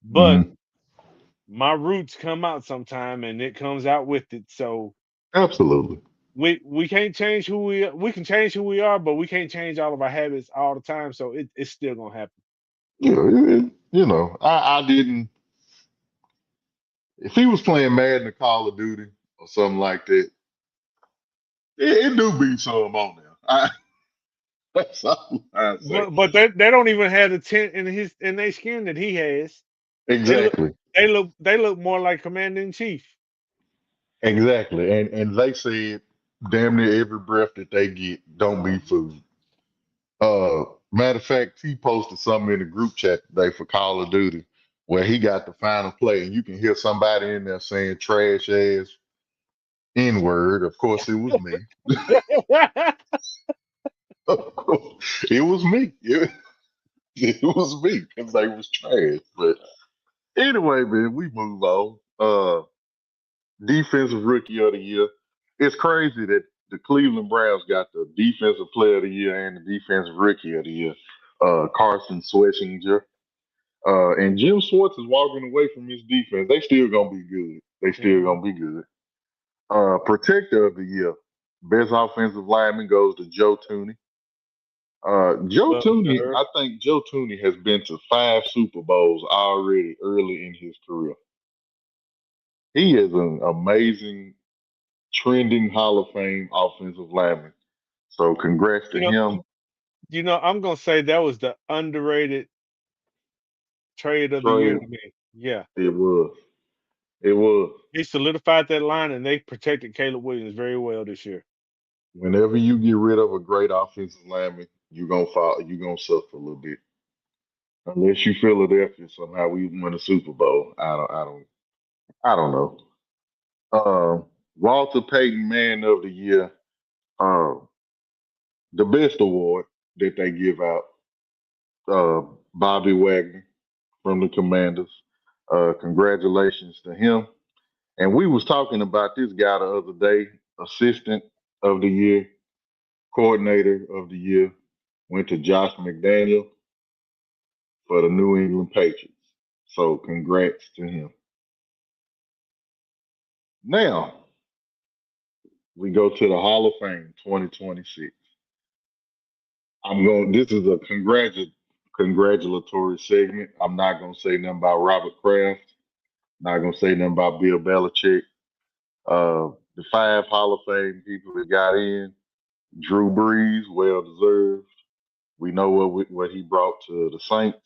but mhm, my roots come out sometime, and it comes out with it. So absolutely. we can't change who we can change who we are, but we can't change all of our habits all the time. So it's still gonna happen. Yeah, I didn't. If he was playing Madden or Call of Duty or something like that, it do be some on there. That's all I say. But they don't even have the tint in their skin that he has. They look Exactly, they look more like Commander in Chief. exactly. And they said damn near every breath that they get don't be food. Matter of fact, he posted something in the group chat today for Call of Duty where he got the final play, and you can hear somebody in there saying trash ass N word. Of course, it was me. It was me. It was me because they was trash. But anyway, man, we move on. Defensive rookie of the year. It's crazy that the Cleveland Browns got the defensive player of the year and the defensive rookie of the year, Carson Swessinger. And Jim Schwartz is walking away from his defense. They still gonna be good. They still Mhm. gonna be good. Protector of the year. Best offensive lineman goes to Joe Tooney. Joe Well Tooney, deserved. I think Joe Tooney has been to 5 Super Bowls already early in his career. He is an amazing, trending Hall of Fame offensive lineman. So congrats to You know, him. I'm gonna say that was the underrated trade of the year Trey, to me. Yeah, it was. It was. he solidified that line, and they protected Caleb Williams very well this year. Whenever you get rid of a great offensive lineman, you're gonna fall. You're gonna suffer a little bit. Unless you Philadelphia somehow we win a Super Bowl. I don't know. Walter Payton Man of the Year. Uh, the best award that they give out. Uh, Bobby Wagner from the Commanders. Congratulations to him. And we was talking about this guy the other day. Assistant of the year, coordinator of the year, went to Josh McDaniel for the New England Patriots. So congrats to him. Now we go to the Hall of Fame 2026. This is a congratulatory segment. I'm not gonna say nothing about Robert Kraft. Not gonna say nothing about Bill Belichick. The 5 Hall of Fame people that got in: Drew Brees, well deserved. We know what he brought to the Saints.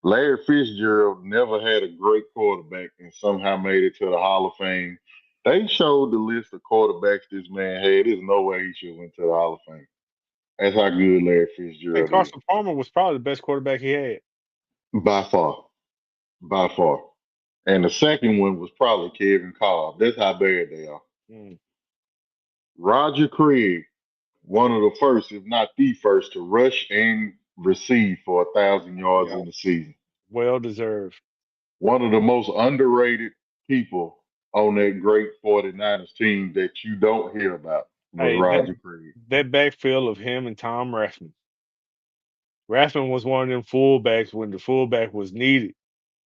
Larry Fitzgerald never had a great quarterback and somehow made it to the Hall of Fame. They showed the list of quarterbacks this man had. There's no way he should have went to the Hall of Fame. That's how good Larry And Fitzgerald is. Carson Palmer was probably the best quarterback he had. By far. By far. And the second one was probably Kevin Cobb. That's how bad they are. Mm. Roger Craig, one of the first, if not the first, to rush and receive for 1,000 yards Yeah, in the season. well deserved. One of the most underrated people on that great 49ers team that you don't hear about was Hey, Roger Craig. that backfield of him and Tom Rathman. Rathman was one of them fullbacks when the fullback was needed.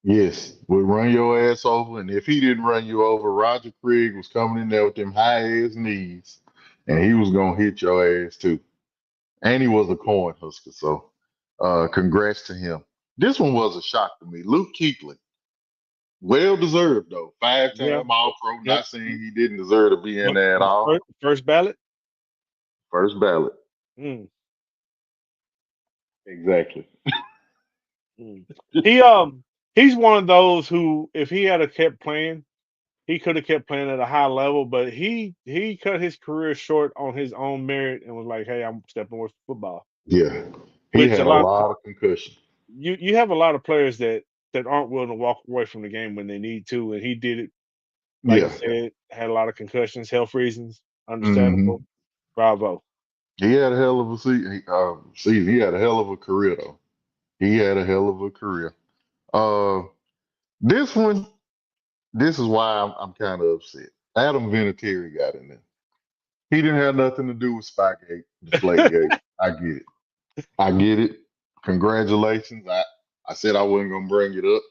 Yes, would run your ass over, and if he didn't run you over, Roger Craig was coming in there with them high ass knees, and he was gonna hit your ass too. And he was a corn husker, so congrats to him. This one was a shock to me. Luke Kuechly, well deserved though. Yeah, 5-time All Pro. yep. Not saying he didn't deserve to be in But there at all. first ballot. First ballot. Mm. Exactly. Mm. He he's one of those who, if he had a kept playing, he could have kept playing at a high level, but he cut his career short on his own merit and was like, "Hey, I'm stepping away from football." Yeah. He Which had a a lot lot of concussion. you have a lot of players that aren't willing to walk away from the game when they need to, and he did it. Like you Yeah. said, had a lot of concussions, health reasons, Hmm. understandable. Bravo. He had a hell of a season. He had a hell of a career though. He had a hell of a career. Uh, this one, this is why I'm kind of upset. Adam Vinatieri got in there. He didn't have nothing to do with Spygate, Deflategate. I get it. I get it. Congratulations. I said I wasn't gonna bring it up,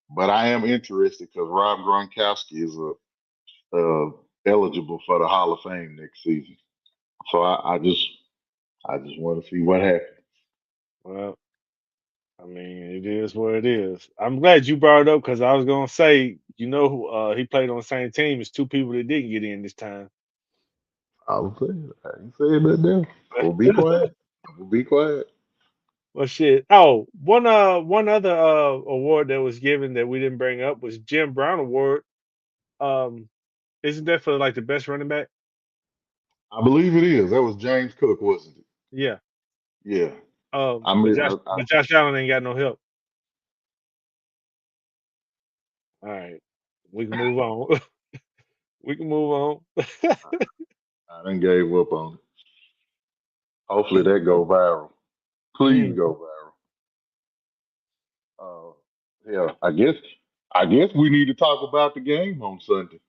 but I am interested because Rob Gronkowski is eligible for the Hall of Fame next season. So I just want to see what happens. Well, I mean, it is what it is. I'm glad you brought it up because I was gonna say, who he played on the same team as two people that didn't get in this time. I was saying, I ain't saying nothing else. Well, be quiet. Well, be quiet. Well, shit. Oh, one other award that was given that we didn't bring up was Jim Brown Award. Um, isn't that for like the best running back? I believe it is. That was James Cook, wasn't it? Yeah. Yeah. I But mean, Josh Allen ain't got no help. All right, we can move on. We can move on. I done gave up on it. Hopefully that go viral. Please Mm. go viral. Yeah, I guess we need to talk about the game on Sunday.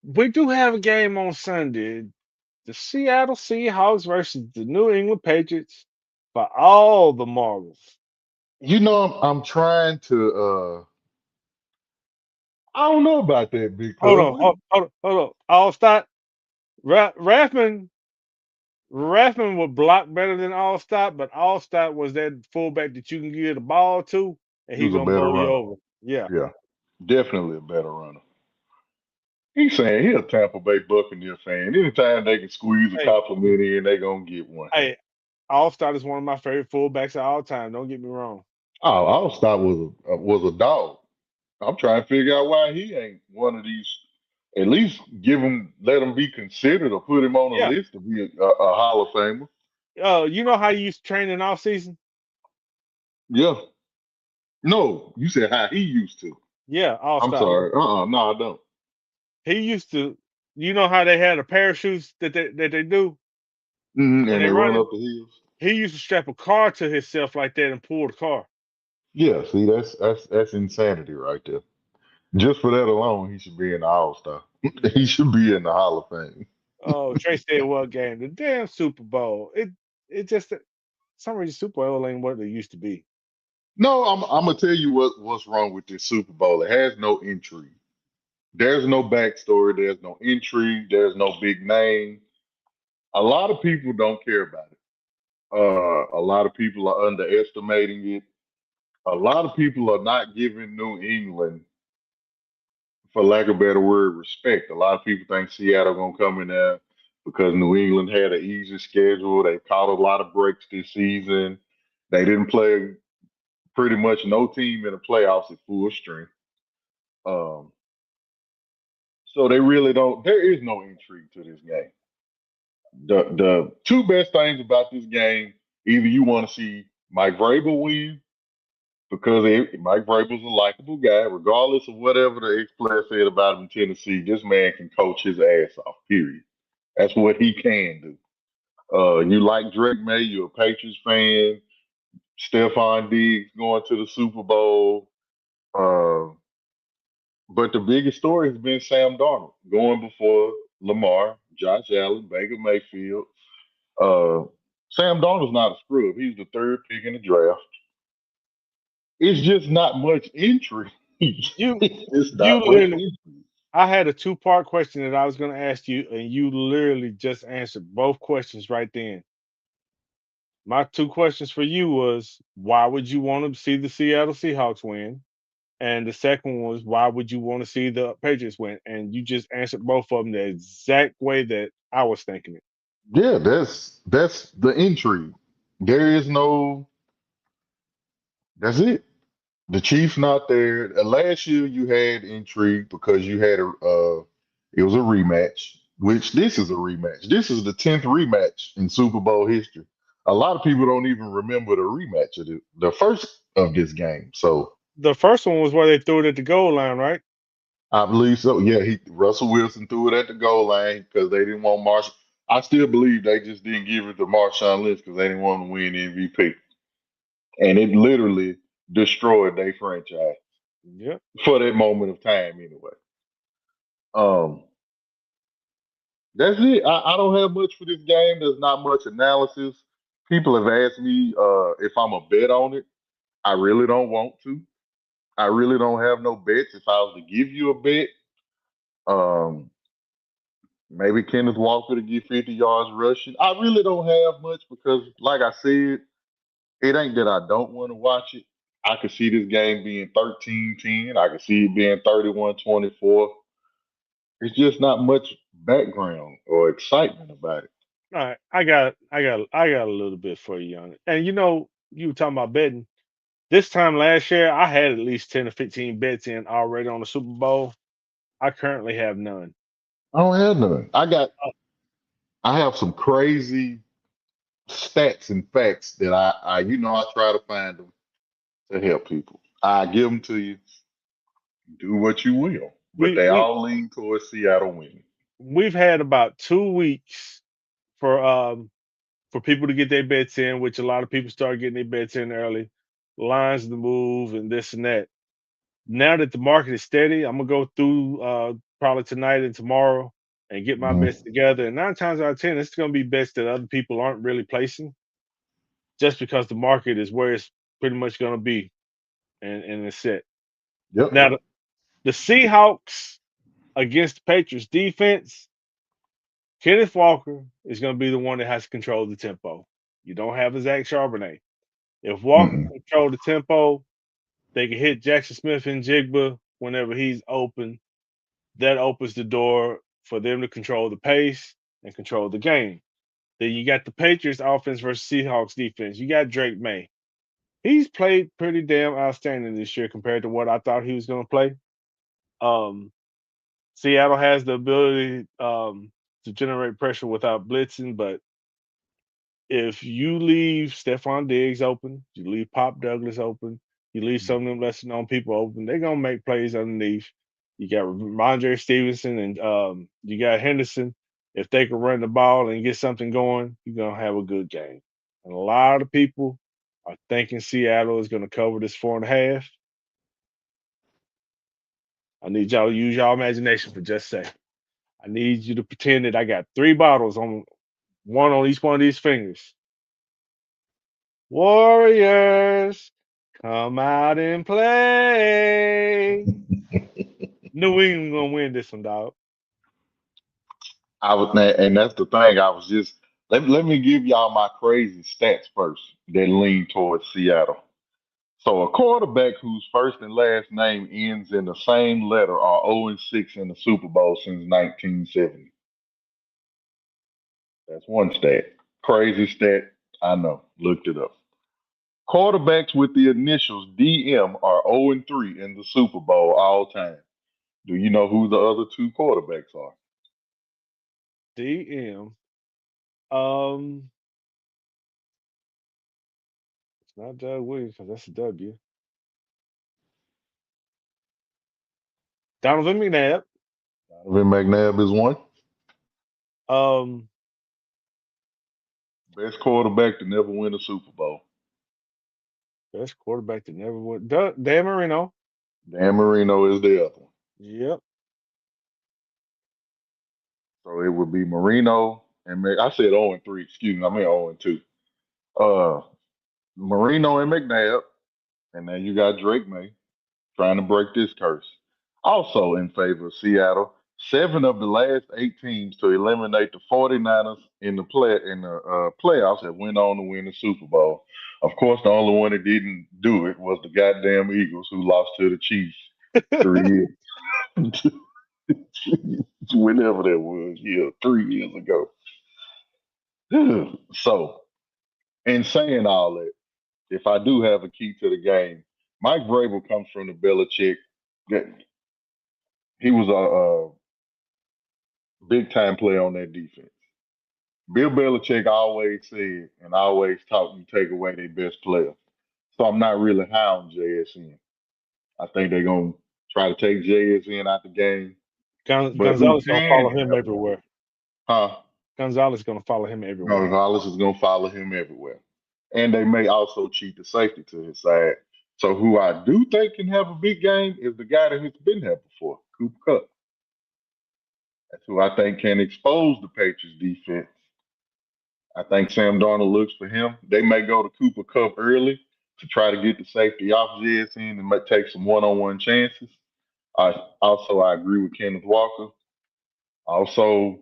We do have a game on Sunday. The Seattle Seahawks versus the New England Patriots for all the marbles. I'm trying to. I don't know about that Hold because on, hold on. All stop. Rathman would block better than Allstott, but Allstott was that fullback that you can give the ball to, and he he was a gonna better bowl you runner. over. Yeah. Yeah, definitely a better runner. He's saying he a Tampa Bay Buccaneer fan. Anytime they can squeeze a Hey, compliment in, they gonna get one. hey, Allstott is one of my favorite fullbacks of all time. Don't get me wrong. Oh, Allstott was a dog. I'm trying to figure out why he ain't one of these. At least let him be considered or put him on a Yeah. list to be a Hall of Famer. You know how you used to train in off season? Yeah. No, you said how he used to. Yeah, I'm Allstott. sorry. No, I don't. He used to. You know how they had a parachutes that they do when And they they run running? up the hills. He used to strap a car to himself like that and pull the car. Yeah, see, that's insanity right there. Just for that alone, he should be in the All Star. He should be in the Hall of Fame. Oh, Trey said what game? The damn Super Bowl. It just some reason Super Bowl ain't what it used to be. No, I'm gonna tell you what's wrong with this Super Bowl. It has no intrigue. There's no backstory. There's no intrigue. There's no big name. A lot of people don't care about it. A lot of people are underestimating it. A lot of people are not giving New England, for lack of a better word, respect. A lot of people think Seattle gonna come in there because New England had an easy schedule. They caught a lot of breaks this season. They didn't play pretty much no team in the playoffs at full strength. Um, so they really don't. There is no intrigue to this game. The two best things about this game, either you want to see Mike Vrabel win because Mike Vrabel's a likable guy, regardless of whatever the ex-player said about him in Tennessee. This man can coach his ass off. Period. That's what he can do. You like Drake May, you're a Patriots fan. Stephon Diggs going to the Super Bowl. Uh, but the biggest story has been Sam Darnold going before Lamar, Josh Allen, Baker Mayfield. Uh, Sam Darnold's not a scrub. He's the third pick in the draft. It's just not much intrigue. You It's you not much literally intrigue. I had a two-part question that I was gonna ask you, and you literally just answered both questions right then. My two questions for you was why would you want to see the Seattle Seahawks win? And the second one was why would you want to see the Patriots win? And you just answered both of them the exact way that I was thinking it. Yeah, that's the intrigue. There is no. That's it. The Chiefs not there. Last year you had intrigue because you had it was a rematch, which this is a rematch. This is the 10th rematch in Super Bowl history. A lot of people don't even remember the rematch of the first of this game. So The first one was where they threw it at the goal line, right? I believe so. Yeah, Russell Wilson threw it at the goal line because they didn't want Marshall. I still believe they just didn't give it to Marshawn Lynch because they didn't want to win MVP. And it literally destroyed their franchise Yep. for that moment of time anyway. Um, that's it. I don't have much for this game. There's not much analysis. People have asked me if I'm a bet on it. I really don't want to. I really don't have no bets. If I was to give you a bet, um, maybe Kenneth Walker to get 50 yards rushing. I really don't have much because, like I said, it ain't that I don't want to watch it. I could see this game being 13-10. I could see it being 31-24. It's just not much background or excitement about it. All right, I got a little bit for you on it. And you were talking about betting. This time last year, I had at least 10 or 15 bets in already on the Super Bowl. I currently have none. I don't have none. Uh, I have some crazy stats and facts that I try to find them to help people. I give them to you. Do what you will, but we they we all lean towards Seattle winning. we've had about 2 weeks for people to get their bets in, which a lot of people start getting their bets in early. Lines to move and this and that. Now that the market is steady, I'm gonna go through probably tonight and tomorrow and get my bets Mhm. together. And 9 times out of 10, it's gonna be bets that other people aren't really placing, just because the market is where it's pretty much gonna be and it's set. Yep. Now the Seahawks against the Patriots defense, Kenneth Walker is gonna be the one that has to control the tempo. You don't have a Zach Charbonnet. If Walker Mm-mm. control the tempo, they can hit Jackson Smith and Jigba whenever he's open. That opens the door for them to control the pace and control the game. Then you got the Patriots offense versus Seahawks defense. You got Drake May. He's played pretty damn outstanding this year compared to what I thought he was going to play. Um, Seattle has the ability to generate pressure without blitzing, but if you leave Stephon Diggs open, you leave Pop Douglas open, you leave some of them lesser known people open, they're gonna make plays underneath. You got Ramondre Stevenson and you got Henderson. If they can run the ball and get something going, you're gonna have a good game. And a lot of people are thinking Seattle is gonna cover this 4.5. I need y'all to use y'all imagination for just a second. I need you to pretend that I got three bottles on one on each one of these fingers. Warriors, come out and play. New England gonna win this one, dog. And that's the thing. I was just let me give y'all my crazy stats first that lean towards Seattle. So a quarterback whose first and last name ends in the same letter are 0-6 in the Super Bowl since 1970. That's one stat. Crazy stat. I know. Looked it up. Quarterbacks with the initials DM are 0-3 in the Super Bowl all time. Do you know who the other two quarterbacks are? DM. Um, it's not Doug Williams because that's a W. Donovan McNabb. Donovan McNabb is one. Um, Best quarterback to never win a Super Bowl. best quarterback that never won. Dan Marino. Dan Marino is the other one. Yep. So it would be Marino and I said 0-3. Excuse me, I mean 0-2. Uh, Marino and McNabb, and then you got Drake May trying to break this curse. Also in favor of Seattle, seven of the last eight teams to eliminate the 49ers in the playoffs have went on to win the Super Bowl. Of course, the only one that didn't do it was the goddamn Eagles, who lost to the Chiefs 3 years. Whenever that was, yeah, 3 years ago. So, in saying all that, if I do have a key to the game, Mike Vrabel comes from the Belichick. He was a big time player on that defense. Bill Belichick always said and always taught you take away their best player. So I'm not really high on JSN. I think they're gonna try to take JSN out the game. But who Gonzalez gonna can follow him have one? everywhere. Huh? Gonzalez gonna follow him everywhere. Gonzalez is gonna follow him everywhere. And they may also cheat the safety to his side. So who I do think can have a big game is the guy that has been there before, Cooper Cup. That's who I think can expose the Patriots defense. I think Sam Darnold looks for him. They may go to Cooper Cup early to try to get the safety off JSN and might take some one-on-one chances. I agree with Kenneth Walker. Also,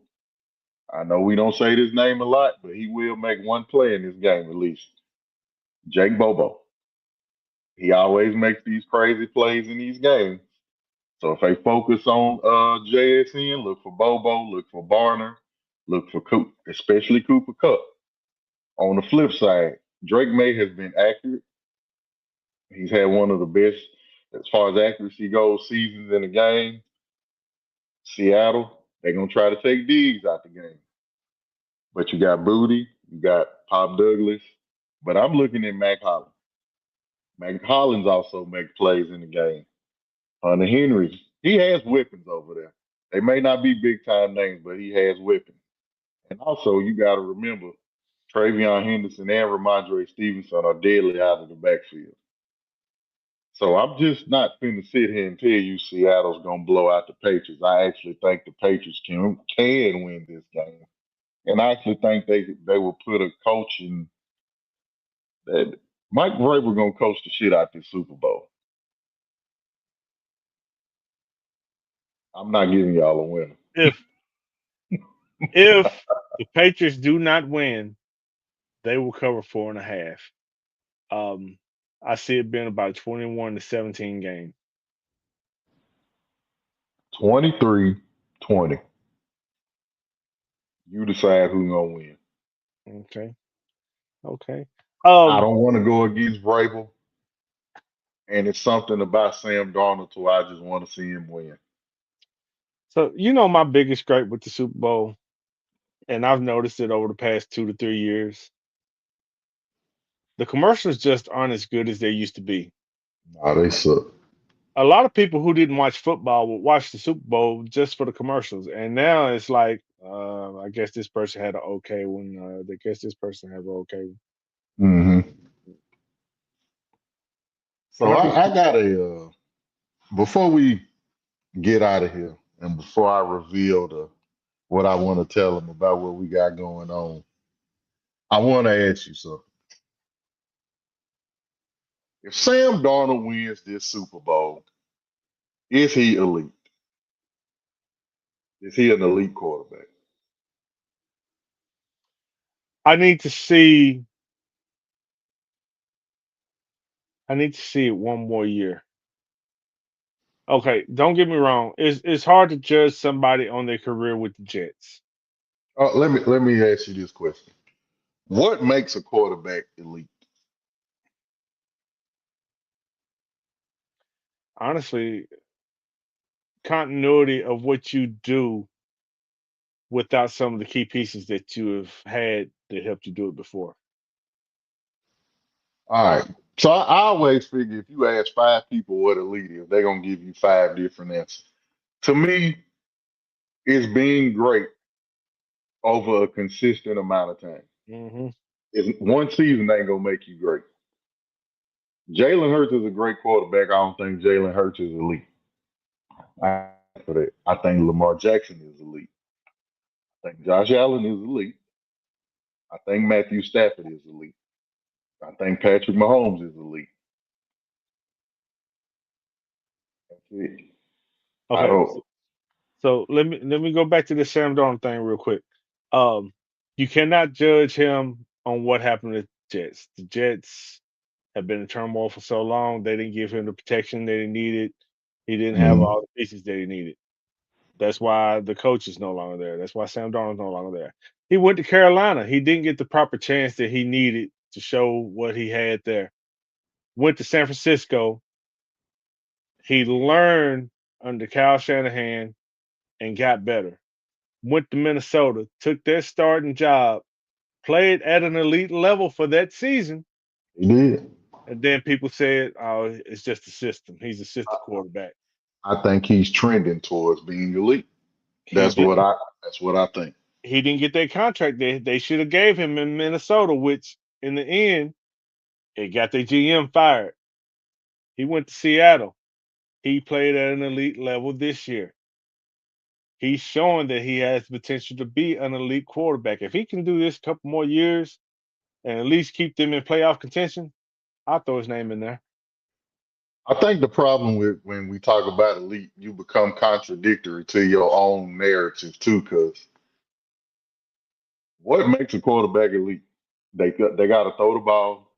I know we don't say this name a lot, but he will make one play in this game at least. Jake Bobo. He always makes these crazy plays in these games. So if they focus on JSN, look for Bobo, look for Barner, look for especially Cooper Cup. On the flip side, Drake May has been accurate. He's had one of the best, as far as accuracy goes, seasons in the game. Seattle, they're going to try to take Diggs out the game. But you got Booty, you got Pop Douglas. But I'm looking at Mac Hollins. Mac Hollins also makes plays in the game. Hunter Henry, he has weapons over there. They may not be big time names, but he has weapons. And also, you got to remember, Travion Henderson and Ramondre Stevenson are deadly out of the backfield. So I'm just not finna sit here and tell you Seattle's gonna blow out the Patriots. I actually think the Patriots can win this game, and I actually think they will put a coach in that. Mike Vrabel gonna coach the shit out this Super Bowl. I'm not giving y'all a winner. If the Patriots do not win, they will cover 4.5. I see it being about a 21-17 game. 23-20. You decide who's gonna win. Okay. I don't want to go against Vrabel, and it's something about Sam Darnold too. I just want to see him win. So my biggest gripe with the Super Bowl, and I've noticed it over the past 2 to 3 years. The commercials just aren't as good as they used to be. Nah, they suck. A lot of people who didn't watch football would watch the Super Bowl just for the commercials, and now it's like, I guess this person had an okay one. I guess this person had an okay one. Mm-hmm. So I got a before we get out of here, and before I reveal what I want to tell them about what we got going on, I want to ask you something. If Sam Darnold wins this Super Bowl, is he elite? Is he an elite quarterback? I need to see it one more year. Okay, don't get me wrong. It's hard to judge somebody on their career with the Jets. Let me ask you this question: what makes a quarterback elite? Honestly, continuity of what you do without some of the key pieces that you have had that helped you do it before. All right. So I always figure if you ask 5 people what elite is, they're gonna give you 5 different answers. To me, it's being great over a consistent amount of time. Mm-hmm. One season ain't gonna make you great. Jalen Hurts is a great quarterback. I don't think Jalen Hurts is elite. I think Lamar Jackson is elite. I think Josh Allen is elite. I think Matthew Stafford is elite. I think Patrick Mahomes is elite. That's it. Okay. So let me go back to the Sam Darnold thing real quick. You cannot judge him on what happened to the Jets. The Jets have been in turmoil for so long. They didn't give him the protection that he needed. He didn't have all the pieces that he needed. That's why the coach is no longer there. That's why Sam Darnold's no longer there. He went to Carolina. He didn't get the proper chance that he needed to show what he had there. went to San Francisco. He learned under Kyle Shanahan and got better. Went to Minnesota, took their starting job, played at an elite level for that season, He did. and then people said, "Oh, it's just a system. He's a system quarterback." I think he's trending towards being elite. He That's did. what I. That's what I think. He didn't get that contract. They should have gave him in Minnesota, which in the end it got their GM fired. He went to Seattle. He played at an elite level this year. He's showing that he has potential to be an elite quarterback. If he can do this a couple more years and at least keep them in playoff contention, I'll throw his name in there. I think the problem with when we talk about elite, you become contradictory to your own narrative too. Because what makes a quarterback elite? They got to throw the ball,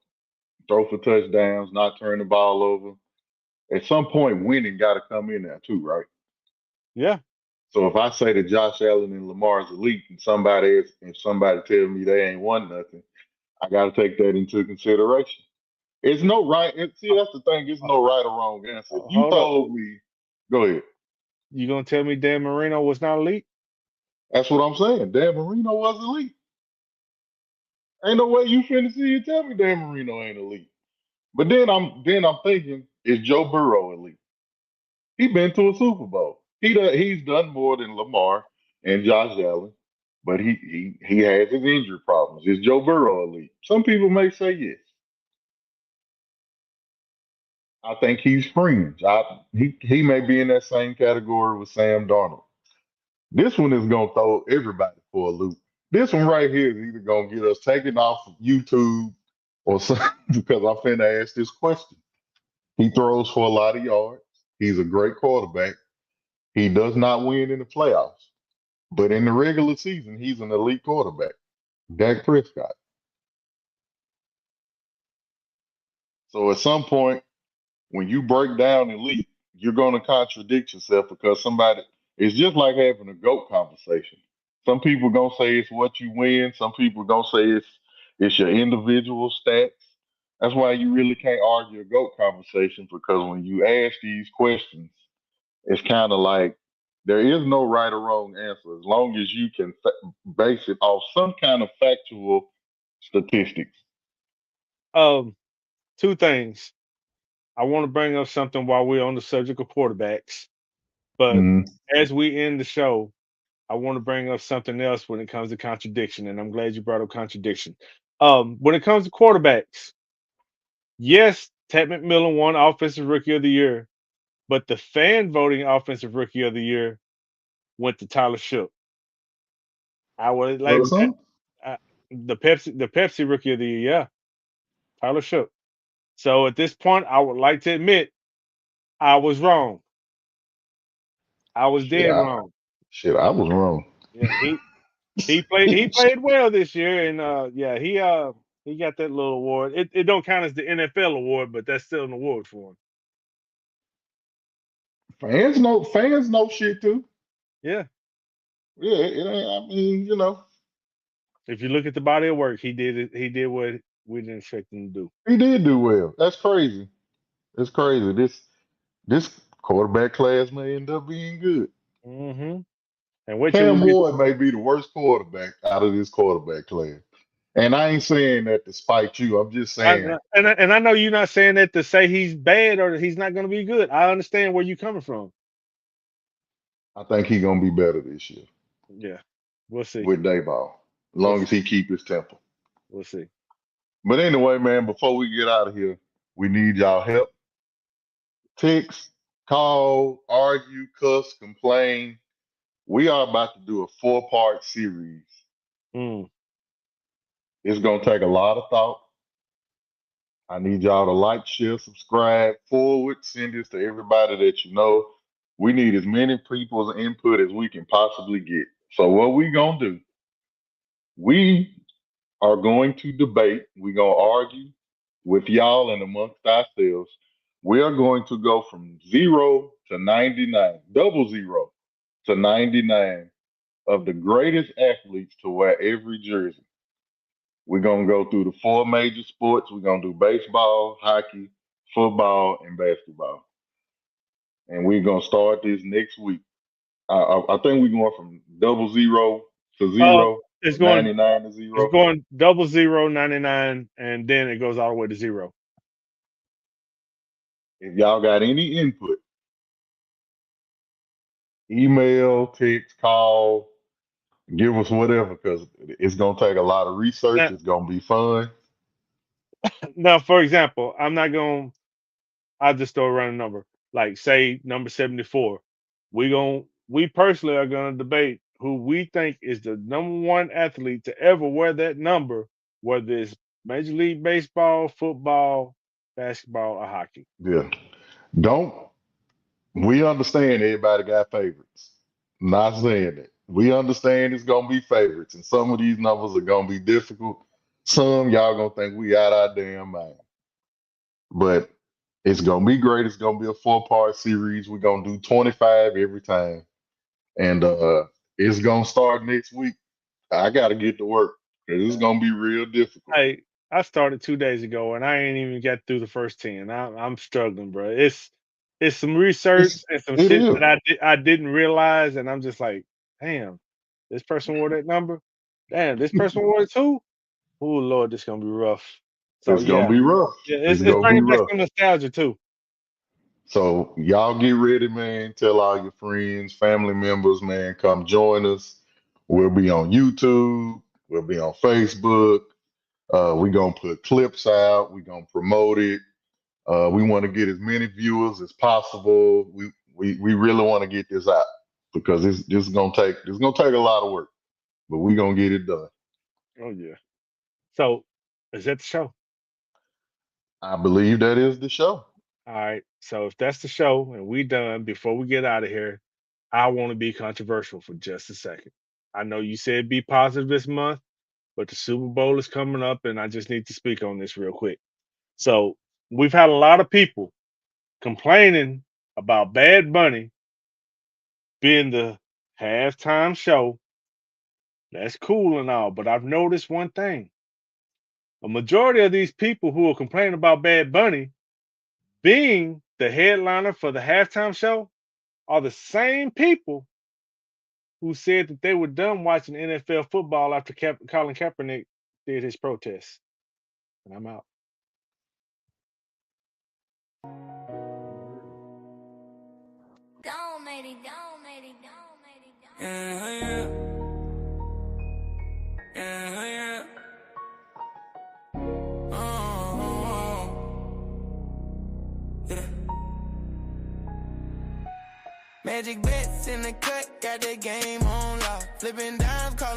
throw for touchdowns, not turn the ball over. At some point, winning got to come in there too, right? Yeah. So if I say that Josh Allen and Lamar's elite, and somebody tells me they ain't won nothing, I got to take that into consideration. It's no right. See, that's the thing. It's no right or wrong answer. If you Hold up. told me, go ahead. You gonna tell me Dan Marino was not elite? That's what I'm saying. Dan Marino was elite. Ain't no way you finna see you tell me Dan Marino ain't elite. But then I'm thinking, is Joe Burrow elite? He been to a Super Bowl. He's done more than Lamar and Josh Allen, but he has his injury problems. Is Joe Burrow elite? Some people may say yes. I think he's fringe. He may be in that same category with Sam Darnold. This one is gonna throw everybody for a loop. This one right here is either gonna get us taken off of YouTube or something because I'm finna ask this question. He throws for a lot of yards. He's a great quarterback. He does not win in the playoffs, but in the regular season, he's an elite quarterback. Dak Prescott. So at some point, when you break down elite, you're gonna contradict yourself because somebody it's just like having a GOAT conversation. Some people gonna say it's what you win, some people gonna say it's your individual stats. That's why you really can't argue a GOAT conversation because when you ask these questions, it's kind of like there is no right or wrong answer as long as you can base it off some kind of factual statistics. Um, Two things. I want to bring up something while we're on the subject of quarterbacks, but Hmm. as we end the show, I want to bring up something else when it comes to contradiction, and I'm glad you brought up contradiction. When it comes to quarterbacks, yes, Ted McMillan won Offensive Rookie of the Year, but the fan voting Offensive Rookie of the Year went to Tyler Shook. I would like Wilson? uh, the Pepsi Rookie of the Year, yeah, Tyler Shook. So at this point, I would like to admit I was wrong. I was Shit, dead wrong. I was wrong. Yeah, he played well this year, and yeah, he got that little award. It don't count as the NFL award, but that's still an award for him. Fans know shit too. Yeah, Yeah, it ain't. I mean, if you look at the body of work, he did it. He did what we didn't expect him to do. he did do well. That's crazy. It's crazy. This quarterback class may end up being good. Hmm. And wait till Cam we get. Ward may be the worst quarterback out of this quarterback class. And I ain't saying that to spite you. I'm just saying And I know you're not saying that to say he's bad or that he's not going to be good. I understand where you're coming from. I think he's gonna be better this year Yeah, we'll see. with Dayball, as We'll long as see. he keep his temper. We'll see. But anyway, man, before we get out of here, we need y'all help. Text, call, argue, cuss, complain. We are about to do a 4-part series. Mm. It's gonna take a lot of thought. I need y'all to like, share, subscribe, forward, send this to everybody that you know. We need as many people's input as we can possibly get. So what we gonna do? We are going to debate. We're gonna argue with y'all and amongst ourselves. We are going to go from 0 to 99, double 0 to 99 of the greatest athletes to wear every jersey. We're gonna go through the 4 major sports. We're gonna do baseball, hockey, football, and basketball. And we're gonna start this next week. I think we're going from 00 to 0, It's 99 to 0. It's going 00, 99, and then it goes all the way to 0. If y'all got any input, email, text, call, give us whatever, because it's gonna take a lot of research. Now- It's gonna be fun. Now, for example, I'll just throw around a number. Like say number 74. We personally are gonna debate who we think is the number one athlete to ever wear that number, whether it's Major League Baseball, football, basketball, or hockey. Yeah. We understand everybody got favorites. Not saying that. We understand it's gonna be favorites, and some of these numbers are gonna be difficult. Some y'all gonna think we out our damn mind. But it's gonna be great. It's gonna be a 4-part series. We're gonna do 25 every time. And it's gonna start next week. I gotta get to work because it's gonna be real difficult. Hey, I started 2 days ago and I ain't even got through the first 10. I'm struggling, bro. It's some research and some It shit is. that I didn't realize, and I'm just like, damn, this person wore that number. Damn, this person wore it too. Oh Lord, this gonna be rough. So It's gonna yeah, be rough. yeah, It's it's gonna be bringing back rough. some nostalgia too. So y'all get ready, man. Tell all your friends, family members, man, come join us. We'll be on YouTube. We'll be on Facebook. We're gonna put clips out. We're gonna promote it. We want to get as many viewers as possible. We really want to get this out because it's gonna take a lot of work, but we're gonna get it done. Oh yeah. So is that the show? I believe that is the show. All right. So if that's the show and we done, before we get out of here, I want to be controversial for just a second. I know you said be positive this month, but the Super Bowl is coming up and I just need to speak on this real quick. So we've had a lot of people complaining about Bad Bunny being the halftime show. That's cool and all, but I've noticed one thing. A majority of these people who are complaining about Bad Bunny being the headliner for the halftime show are the same people who said that they were done watching NFL football after Colin Kaepernick did his protest. And I'm out. Yeah, yeah. Yeah. Magic bets in the cut, got the game on lock. Flipping dimes, calling.